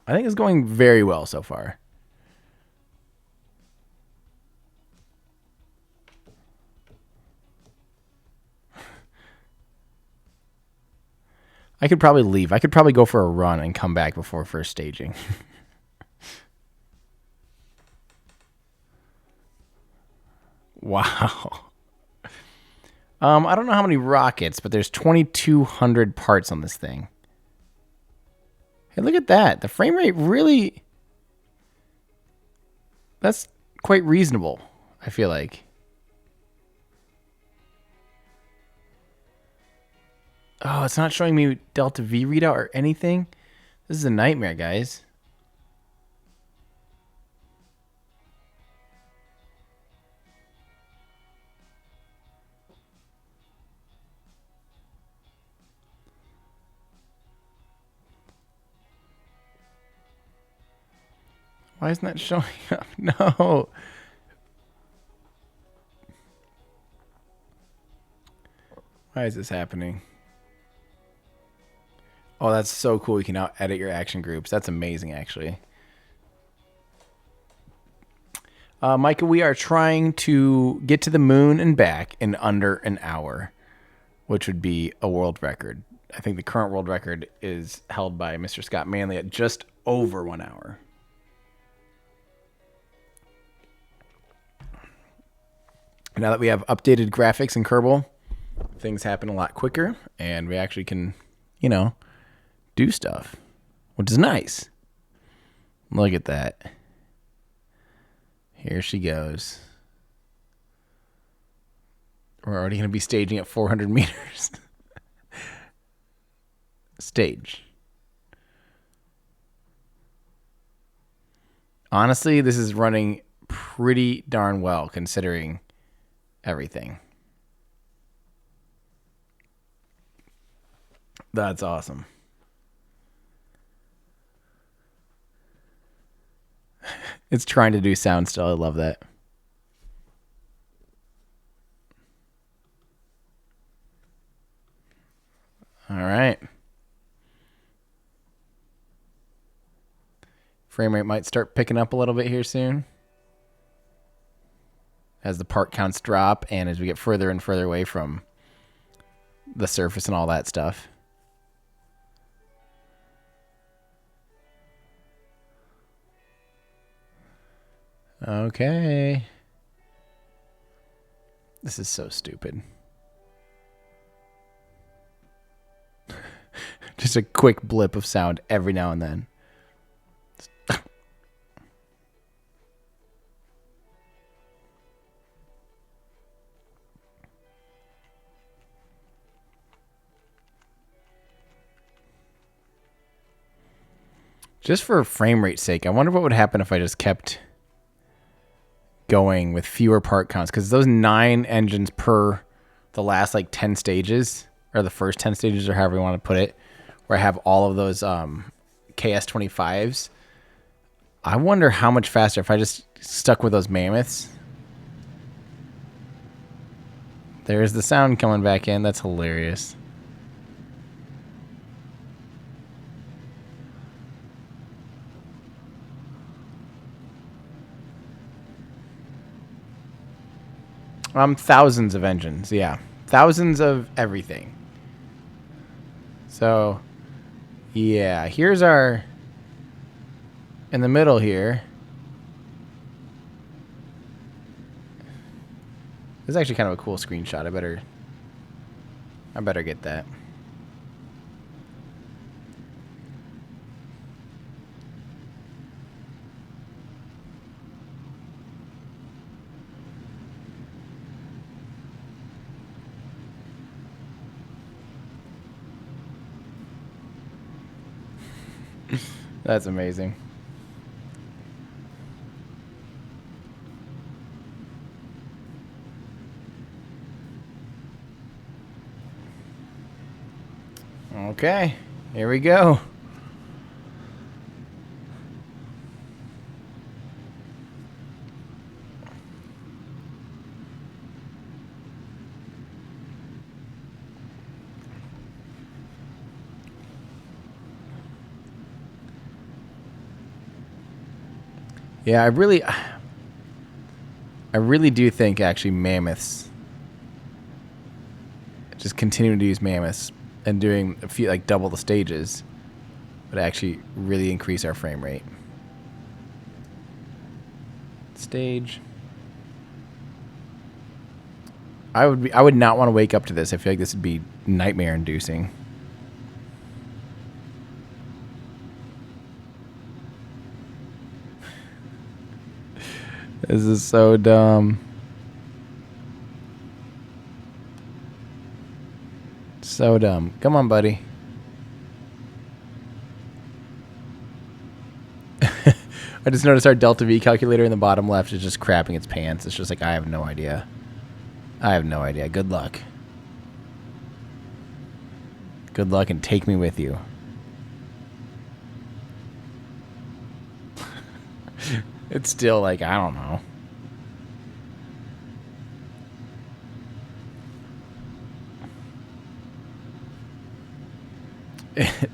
I think it's going very well so far. I could probably leave. I could probably go for a run and come back before first staging. Wow. I don't know how many rockets, but there's 2,200 parts on this thing. Hey, look at that. The frame rate really... That's quite reasonable, I feel like. Oh, it's not showing me Delta V readout or anything. This is a nightmare, guys. Why isn't that showing up? No. Why is this happening? Oh, that's so cool. You can now edit your action groups. That's amazing, actually. Micah, we are trying to get to the moon and back in under an hour, which would be a world record. I think the current world record is held by Mr. Scott Manley at just over 1 hour. Now that we have updated graphics in Kerbal, things happen a lot quicker, and we actually can, you know, do stuff, which is nice. Look at that. Here she goes. We're already going to be staging at 400 meters. Stage. Honestly, this is running pretty darn well considering everything. That's awesome. It's trying to do sound still. I love that. right. Frame rate might start picking up a little bit here soon, as the part counts drop and as we get further and further away from the surface and all that stuff. Okay. This is so stupid. Just a quick blip of sound every now and then. Just for frame rate's sake, I wonder what would happen if I just kept going with fewer part counts, because those 9 engines per the last like 10 stages, or the first 10 stages, or however you want to put it, where I have all of those KS25s. I wonder how much faster if I just stuck with those mammoths. There's the sound coming back in. That's hilarious. Thousands of engines, yeah. Thousands of everything. So, yeah, here's our... in the middle here. This is actually kind of a cool screenshot. I better get that. That's amazing. Okay, here we go. Yeah, I really do think actually mammoths, just continuing to use mammoths and doing a few, like double the stages, would actually really increase our frame rate. Stage. I would not want to wake up to this. I feel like this would be nightmare inducing. This is so dumb. So dumb. Come on, buddy. I just noticed our delta V calculator in the bottom left is just crapping its pants. It's just like, I have no idea. I have no idea. Good luck. Good luck and take me with you. It's still like, I don't know.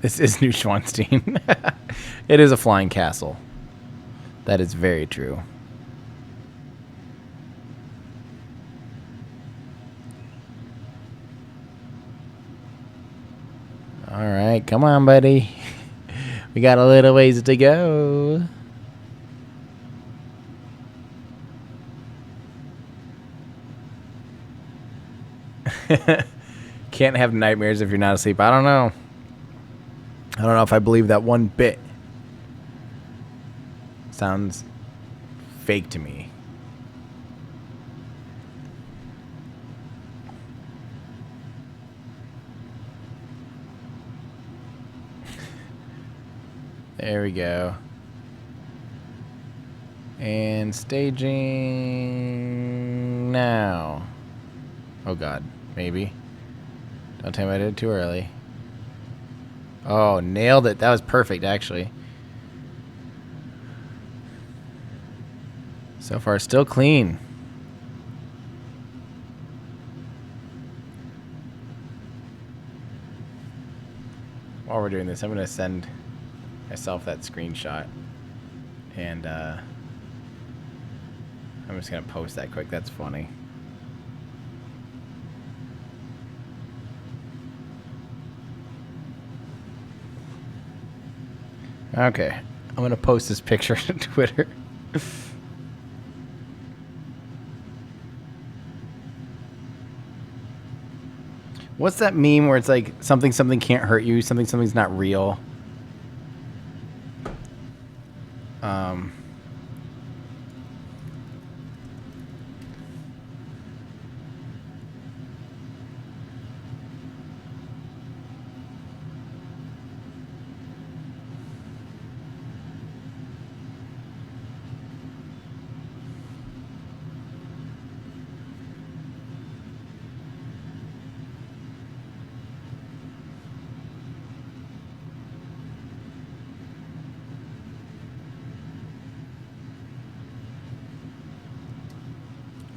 This is New Schwanstein. It is a flying castle. That is very true. All right, come on, buddy. We got a little ways to go. Can't have nightmares if you're not asleep. I don't know. I don't know if I believe that one bit. Sounds fake to me. There we go. And staging now. Oh God, maybe. Don't tell me I did it too early. Oh, nailed it. That was perfect, actually. So far, still clean. while we're doing this, I'm going to send myself that screenshot. And I'm just going to post that quick. That's funny. Okay. I'm going to post this picture to Twitter. What's that meme where it's like something can't hurt you, something's not real?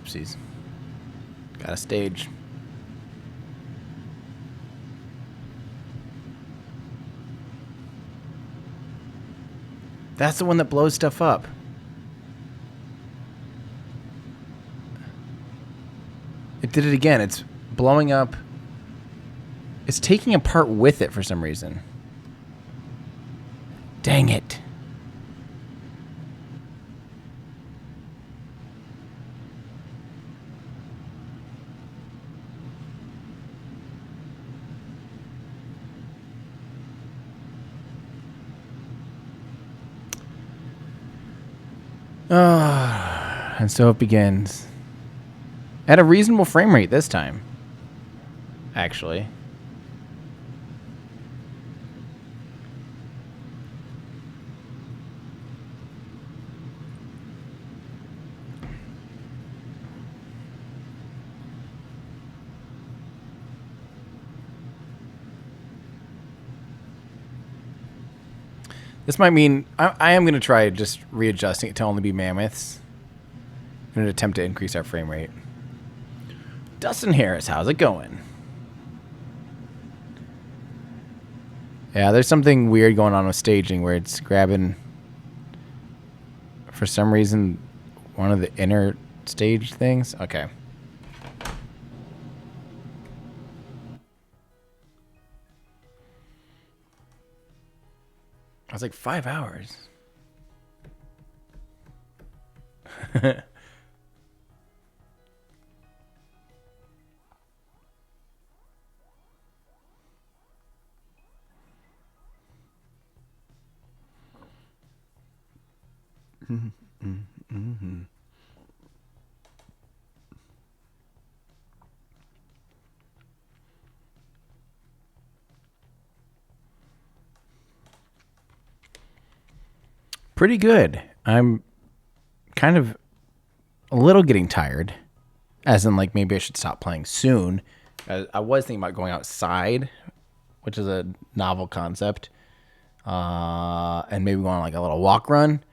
Oopsies. Got a stage. That's the one that blows stuff up. It did it again. It's blowing up. It's taking apart with it for some reason. Dang it. And so it begins. At a reasonable frame rate this time. Actually. This might mean I am going to try just readjusting it to only be mammoths in an attempt to increase our frame rate. Dustin Harris, how's it going? Yeah, there's something weird going on with staging where it's grabbing, for some reason, one of the inner stage things. Okay. I was like 5 hours. Pretty good. I'm kind of a little getting tired. As in, like, maybe I should stop playing soon. I was thinking about going outside, which is a novel concept. And maybe going on, like, a little walk run.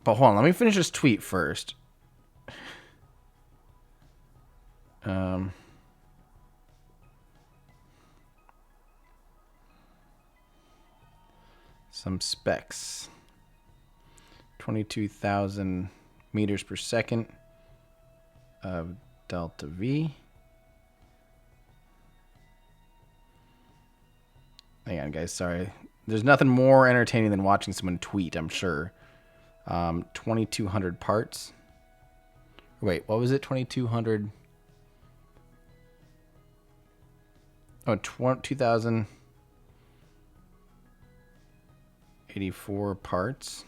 But hold on, let me finish this tweet first. Some specs. 22,000 meters per second of delta V. Hang on, guys. Sorry. There's nothing more entertaining than watching someone tweet, I'm sure. 2,200 parts. Wait, what was it? 2,200. Oh, 2,084 parts.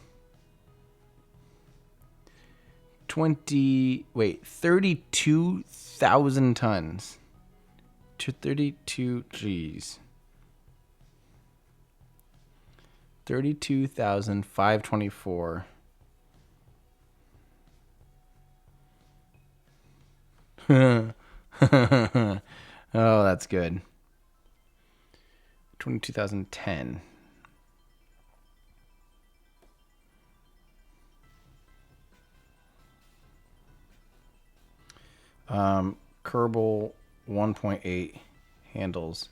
32,000 tons. To 32, geez. 32,524. Oh, that's good. 22,010. KERBAL 1.8 handles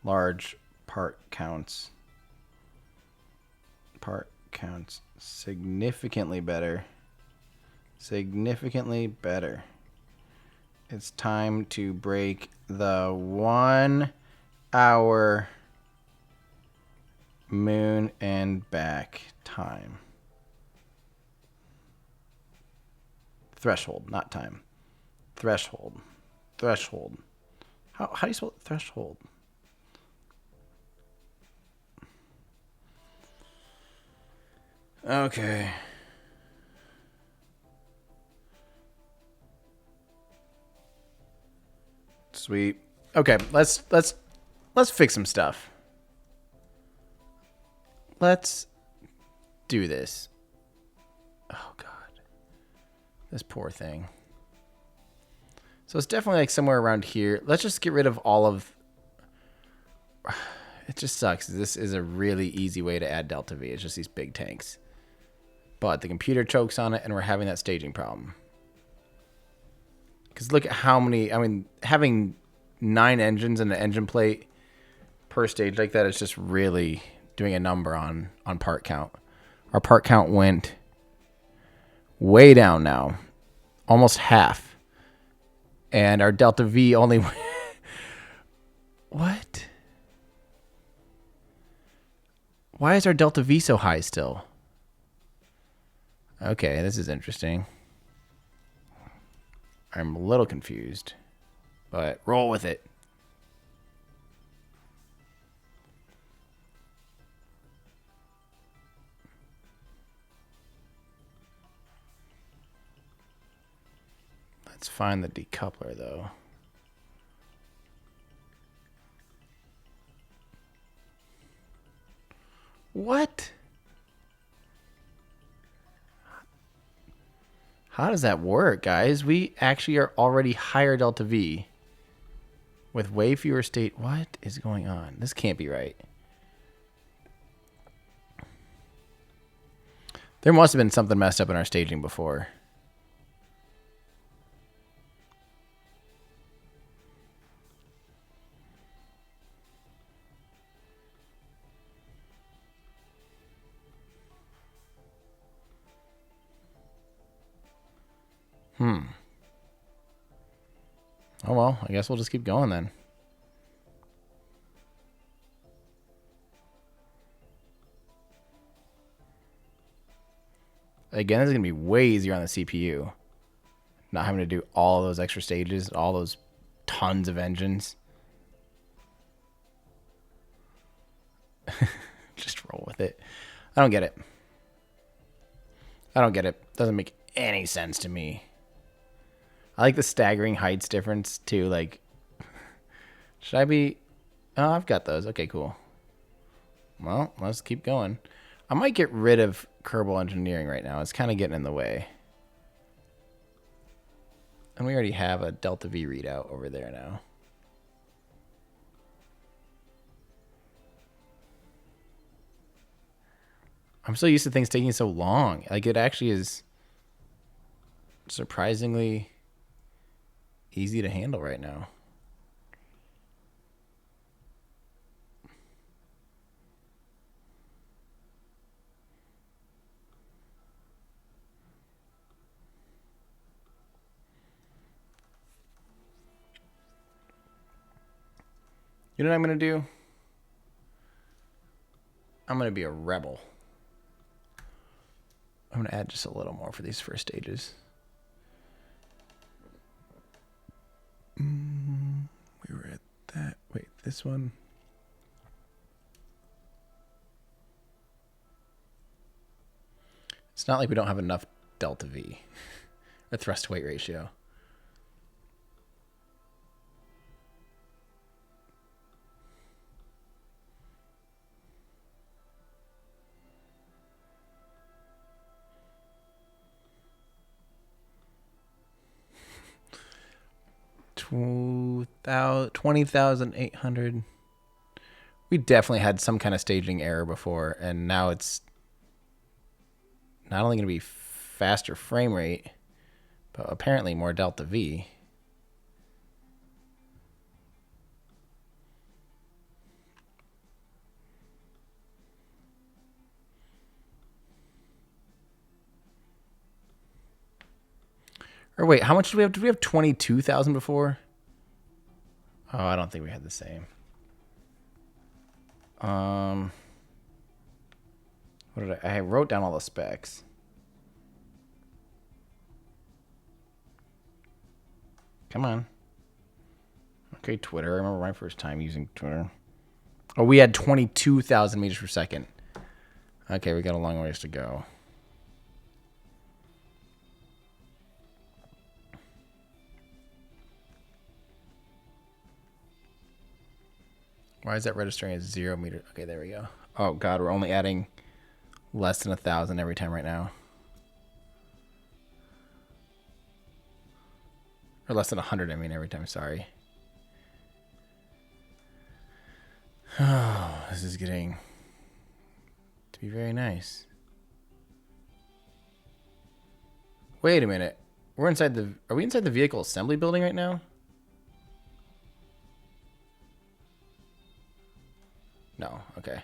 large part counts. Part counts significantly better. Significantly better. It's time to break the 1 hour moon and back time. Threshold, not time. Threshold. Threshold. How do you spell threshold? Okay. Sweet. Okay, let's fix some stuff. Let's do this. Oh god. This poor thing. So it's definitely like somewhere around here. Let's just get rid of all of... It just sucks. This is a really easy way to add Delta V. It's just these big tanks. But the computer chokes on it and we're having that staging problem. Because look at how many... I mean, having 9 engines and an engine plate per stage like that is just really doing a number on part count. Our part count went way down now. Almost half. And our Delta V only... What? Why is our Delta V so high still? Okay, this is interesting. I'm a little confused. But roll with it. Let's find the decoupler, though. What? How does that work, guys? We actually are already higher Delta V with way fewer state. What is going on? This can't be right. There must have been something messed up in our staging before. Oh well, I guess we'll just keep going then. Again, this is going to be way easier on the CPU. Not having to do all those extra stages, all those tons of engines. Just roll with it. I don't get it. I don't get it. Doesn't make any sense to me. I like the staggering heights difference too. Like, should I be... Oh, I've got those. Okay, cool. Well, let's keep going. I might get rid of KERBAL engineering right now. It's kind of getting in the way. And we already have a Delta V readout over there now. I'm so used to things taking so long. Like, it actually is surprisingly easy to handle right now. You know what I'm going to do? I'm going to be a rebel. I'm going to add just a little more for these first stages. We were at that. Wait, this one. It's not like we don't have enough Delta V. Or thrust to weight ratio. $20,800. We definitely had some kind of staging error before, and now it's not only going to be faster frame rate, but apparently more Delta V. Or wait, how much did we have? Did we have 22,000 before? Oh, I don't think we had the same. What did I wrote down all the specs. Come on. Okay, Twitter. I remember my first time using Twitter. Oh, we had 22,000 meters per second. Okay, we got a long ways to go. Why is that registering as 0 meters? Okay, there we go. Oh, God, we're only adding less than 1,000 every time right now. Or less than 100, I mean, every time, sorry. Oh, this is getting to be very nice. Wait a minute. We're inside the... Are we inside the vehicle assembly building right now? No, okay.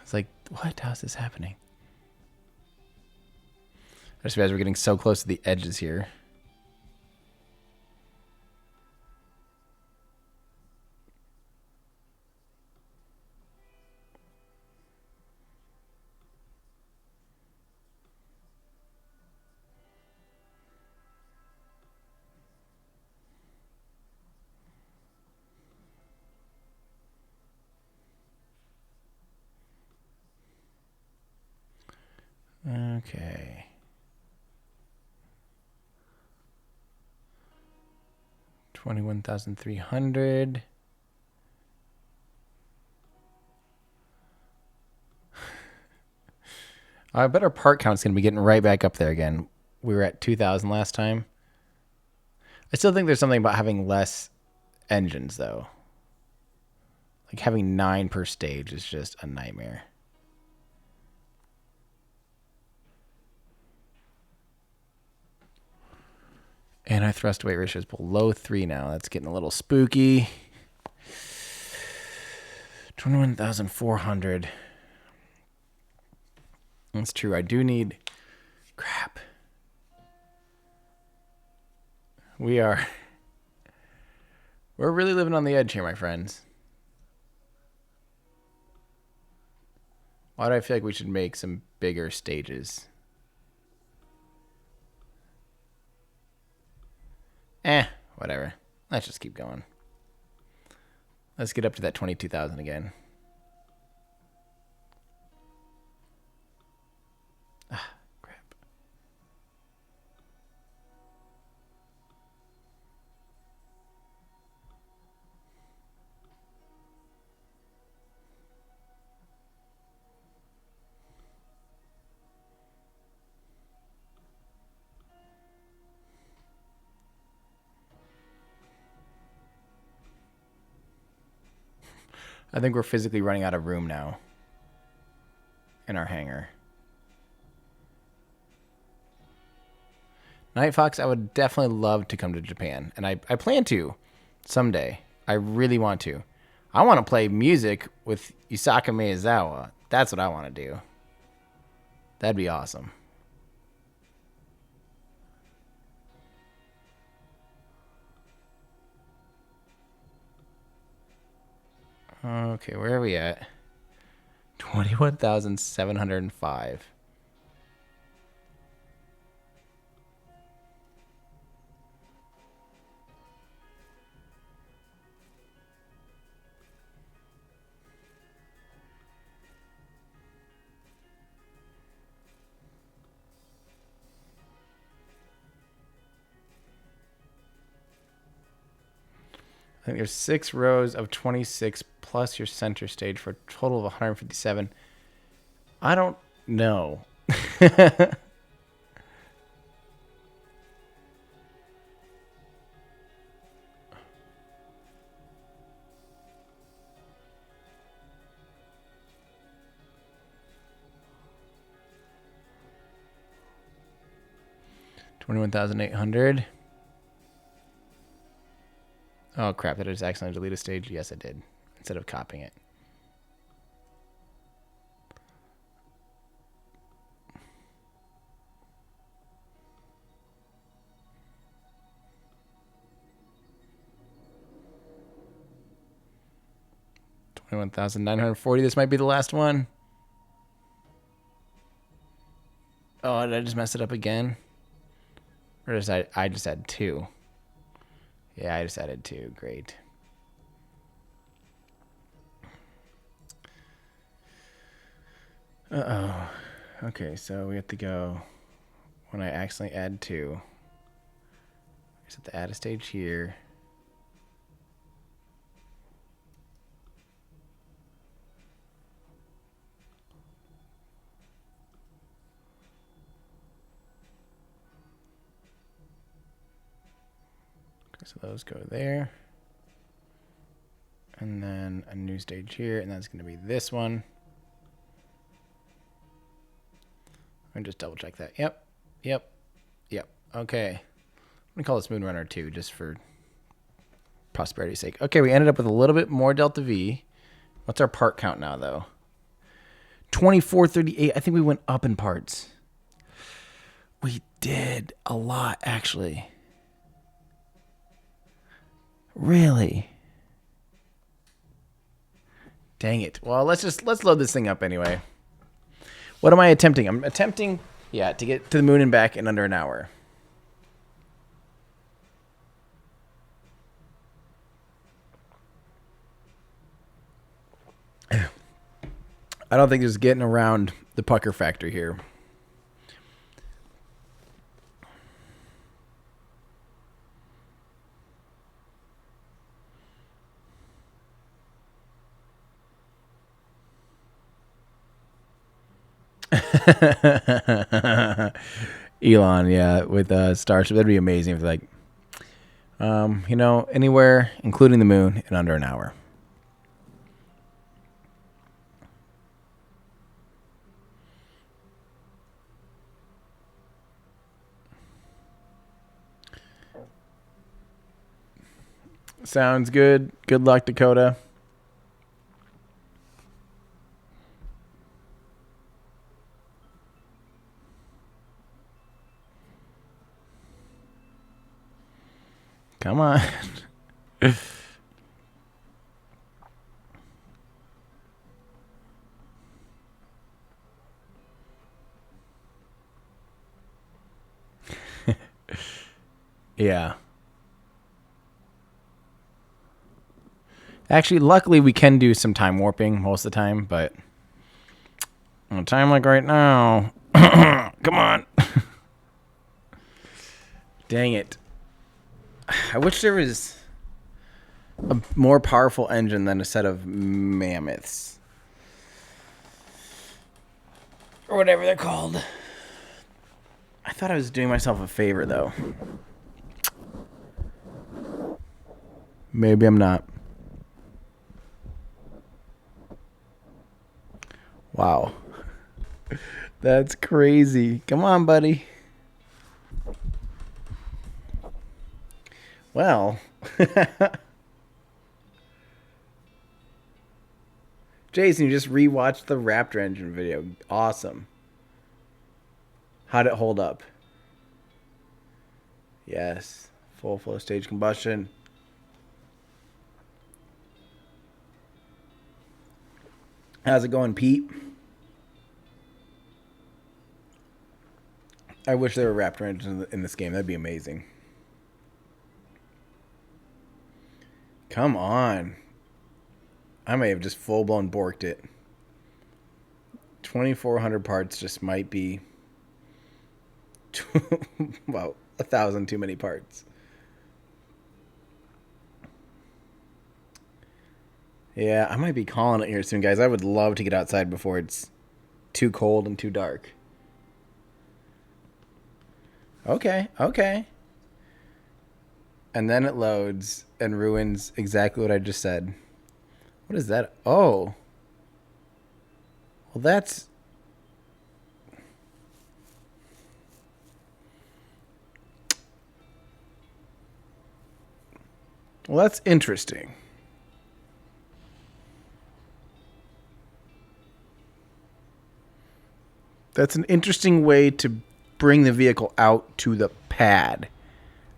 It's like, what? How's this happening? I just realized we're getting so close to the edges here. Okay. 21,300. I bet our part count's going to be getting right back up there again. We were at 2,000 last time. I still think there's something about having less engines, though. Like having 9 per stage is just a nightmare. And our thrust weight ratio is below 3 now. That's getting a little spooky. 21,400. That's true. I do need... Crap. We're really living on the edge here, my friends. Why do I feel like we should make some bigger stages? Whatever. Let's just keep going. Let's get up to that 22,000 again. Ah, crap. I think we're physically running out of room now in our hangar. Night Fox, I would definitely love to come to Japan. And I plan to someday. I really want to. I want to play music with Yusaka Miyazawa. That's what I want to do. That'd be awesome. Okay, where are we at? 21,705. I think there's 6 rows of 26 plus your center stage for a total of 157. I don't know. 21,800. Oh, crap. Did I just accidentally delete a stage? Yes, I did. Instead of copying it. 21,940. This might be the last one. Oh, did I just mess it up again? Or I just had 2. Yeah, I just added 2. Great. Uh-oh. Okay, so we have to go when I accidentally add 2. I just have to add a stage here. Okay, so those go there. And then a new stage here, and that's going to be this one. And just double check that. Yep. Okay. I'm going to call this Moonrunner 2 just for prosperity's sake. Okay, we ended up with a little bit more delta V. What's our part count now, though? 2438. I think we went up in parts. We did a lot, actually. Really? Dang it. Well, let's load this thing up anyway. What am I attempting? I'm attempting, to get to the moon and back in under an hour. I don't think there's getting around the pucker factor here. Elon, with Starship, that'd be amazing if like, anywhere, including the moon, in under an hour. Sounds good. Good luck, Dakota. Come on. Yeah. Actually, luckily, we can do some time warping most of the time, but on a time like right now, come on. Dang it. I wish there was a more powerful engine than a set of mammoths. Or whatever they're called. I thought I was doing myself a favor, though. Maybe I'm not. Wow. That's crazy. Come on, buddy. Well. Jason, you just rewatched the Raptor engine video. Awesome. How'd it hold up? Yes. Full flow stage combustion. How's it going, Pete? I wish there were Raptor engines in this game. That'd be amazing. Come on. I may have just full-blown borked it. 2,400 parts just might be... well, 1,000 too many parts. Yeah, I might be calling it here soon, guys. I would love to get outside before it's too cold and too dark. Okay. And then it loads and ruins exactly what I just said. What is that? Oh. Well, that's... well, that's interesting. That's an interesting way to bring the vehicle out to the pad.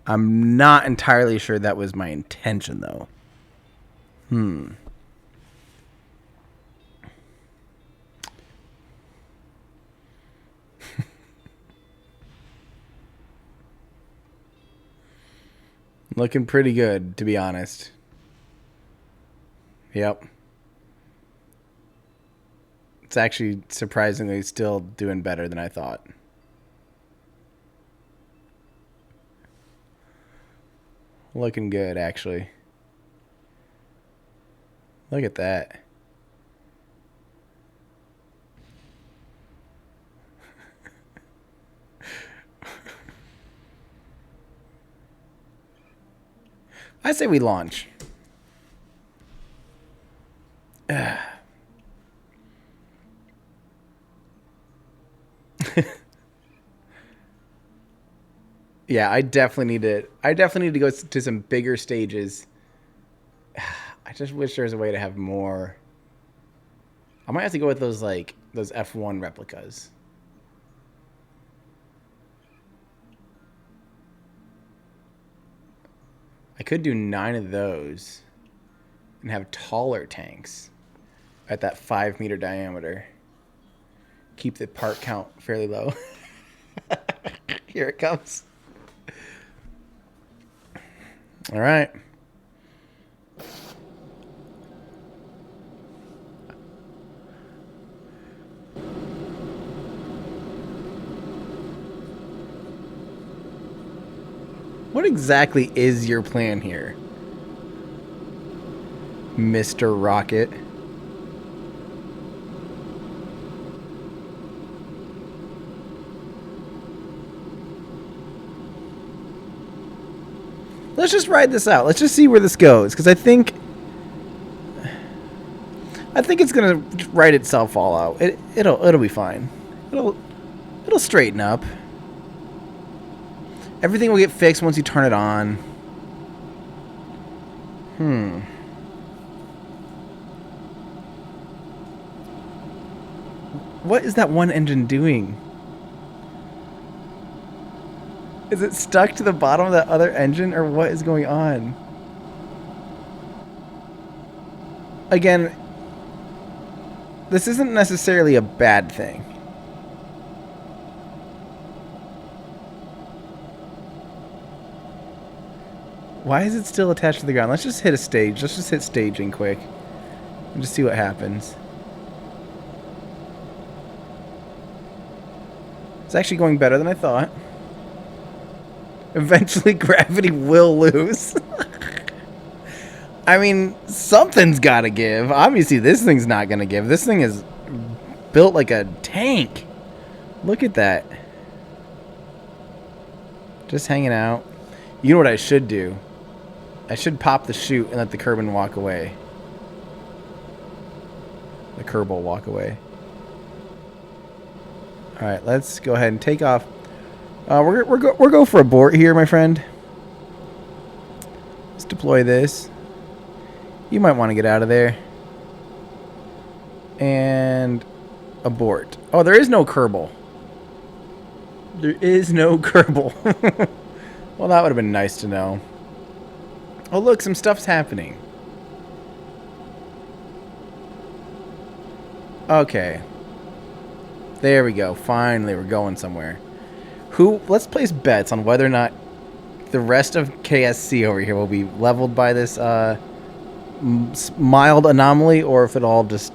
I'm not entirely sure that was my intention, though. Looking pretty good, to be honest. Yep. It's actually surprisingly still doing better than I thought. Looking good, actually. Look at that. I say we launch. Yeah, I definitely need to go to some bigger stages. I just wish there was a way to have more. I might have to go with those those F1 replicas. I could do 9 of those and have taller tanks at that 5-meter diameter. Keep the part count fairly low. Here it comes. All right. What exactly is your plan here, Mr. Rocket? Let's just ride this out. Let's just see where this goes, because I think it's gonna write itself all out. It'll be fine. It'll straighten up. Everything will get fixed once you turn it on. What is that one engine doing? Is it stuck to the bottom of that other engine, or what is going on? Again, this isn't necessarily a bad thing. Why is it still attached to the ground? Let's just hit a stage. Let's just hit staging quick and just see what happens. It's actually going better than I thought. Eventually, gravity will lose. I mean, something's got to give. Obviously, this thing's not going to give. This thing is built like a tank. Look at that. Just hanging out. You know what I should do? I should pop the chute and let the Kerbal walk away. The Kerbal walk away. All right, let's go ahead and take off. We're go for abort here, my friend. Let's deploy this. You might want to get out of there. And abort. Oh, there is no Kerbal. There is no Kerbal. Well, that would have been nice to know. Oh, look, some stuff's happening. Okay. There we go. Finally, we're going somewhere. Let's place bets on whether or not the rest of KSC over here will be leveled by this mild anomaly, or if it'll all just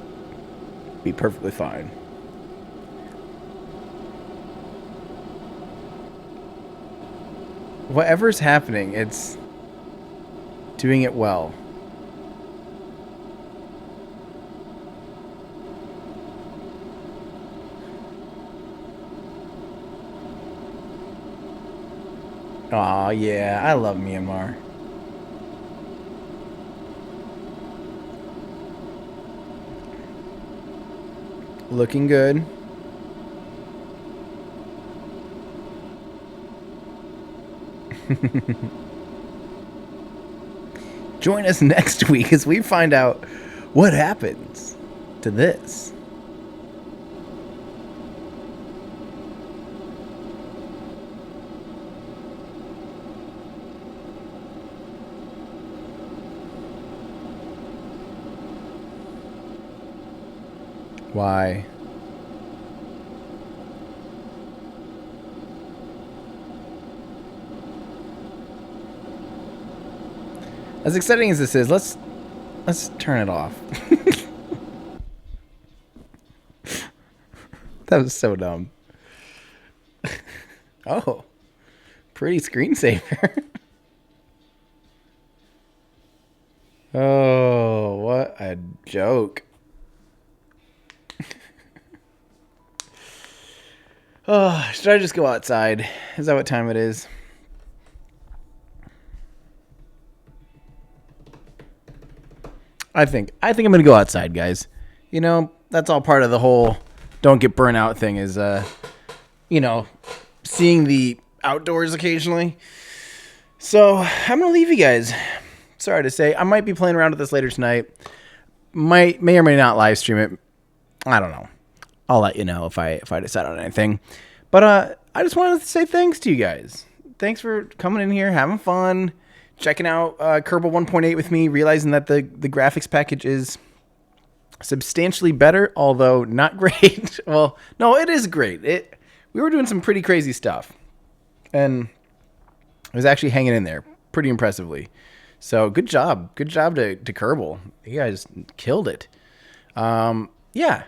be perfectly fine. Whatever's happening, it's doing it well. Aw, yeah, I love Myanmar. Looking good. Join us next week as we find out what happens to this. Why? As exciting as this is, let's turn it off. That was so dumb. Oh, pretty screensaver. Oh, what a joke. Oh, should I just go outside? Is that what time it is? I think I'm gonna go outside, guys. You know, that's all part of the whole don't get burnt out thing is you know, seeing the outdoors occasionally. So I'm gonna leave you guys. Sorry to say, I might be playing around with this later tonight. May or may not live stream it. I don't know. I'll let you know if I decide on anything. But I just wanted to say thanks to you guys. Thanks for coming in here, having fun, checking out KERBAL 1.8 with me, realizing that the graphics package is substantially better, although not great. Well, no, it is great. We were doing some pretty crazy stuff, and it was actually hanging in there pretty impressively. So good job to KERBAL. You guys killed it. Yeah.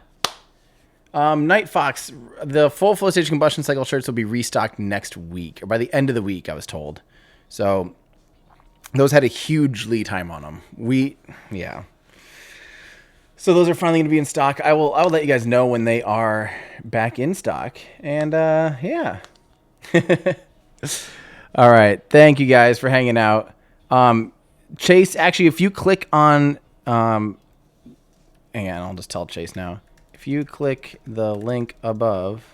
Night Fox, the full flow stage combustion cycle shirts will be restocked next week, or by the end of the week, I was told. So those had a huge lead time on them. Yeah. So those are finally going to be in stock. I will let you guys know when they are back in stock. And yeah. All right. Thank you guys for hanging out. Chase, actually, if you click on, hang on, I'll just tell Chase now. If you click the link above,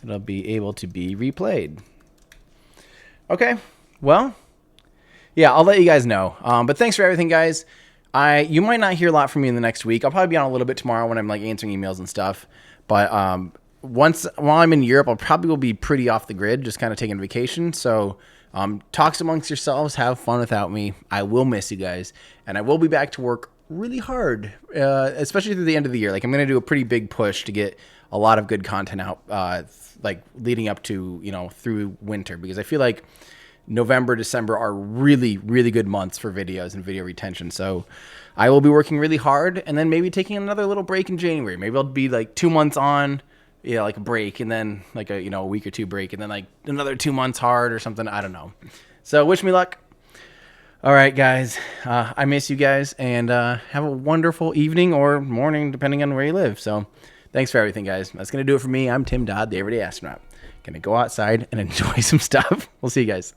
it'll be able to be replayed. Okay. Well, yeah, I'll let you guys know. But thanks for everything, guys. You might not hear a lot from me in the next week. I'll probably be on a little bit tomorrow when I'm like answering emails and stuff. But while I'm in Europe, I'll probably will be pretty off the grid, just kind of taking vacation. So talks amongst yourselves, have fun without me. I will miss you guys, and I will be back to work really hard, especially through the end of the year. Like I'm going to do a pretty big push to get a lot of good content out, like leading up to, through winter, because I feel like November, December are really, really good months for videos and video retention. So I will be working really hard, and then maybe taking another little break in January. Maybe I'll be like 2 months on, like a break, and then like a week or two break, and then like another 2 months hard or something. I don't know. So wish me luck. All right, guys. I miss you guys, and have a wonderful evening or morning, depending on where you live. So thanks for everything, guys. That's going to do it for me. I'm Tim Dodd, the Everyday Astronaut. Going to go outside and enjoy some stuff. We'll see you guys.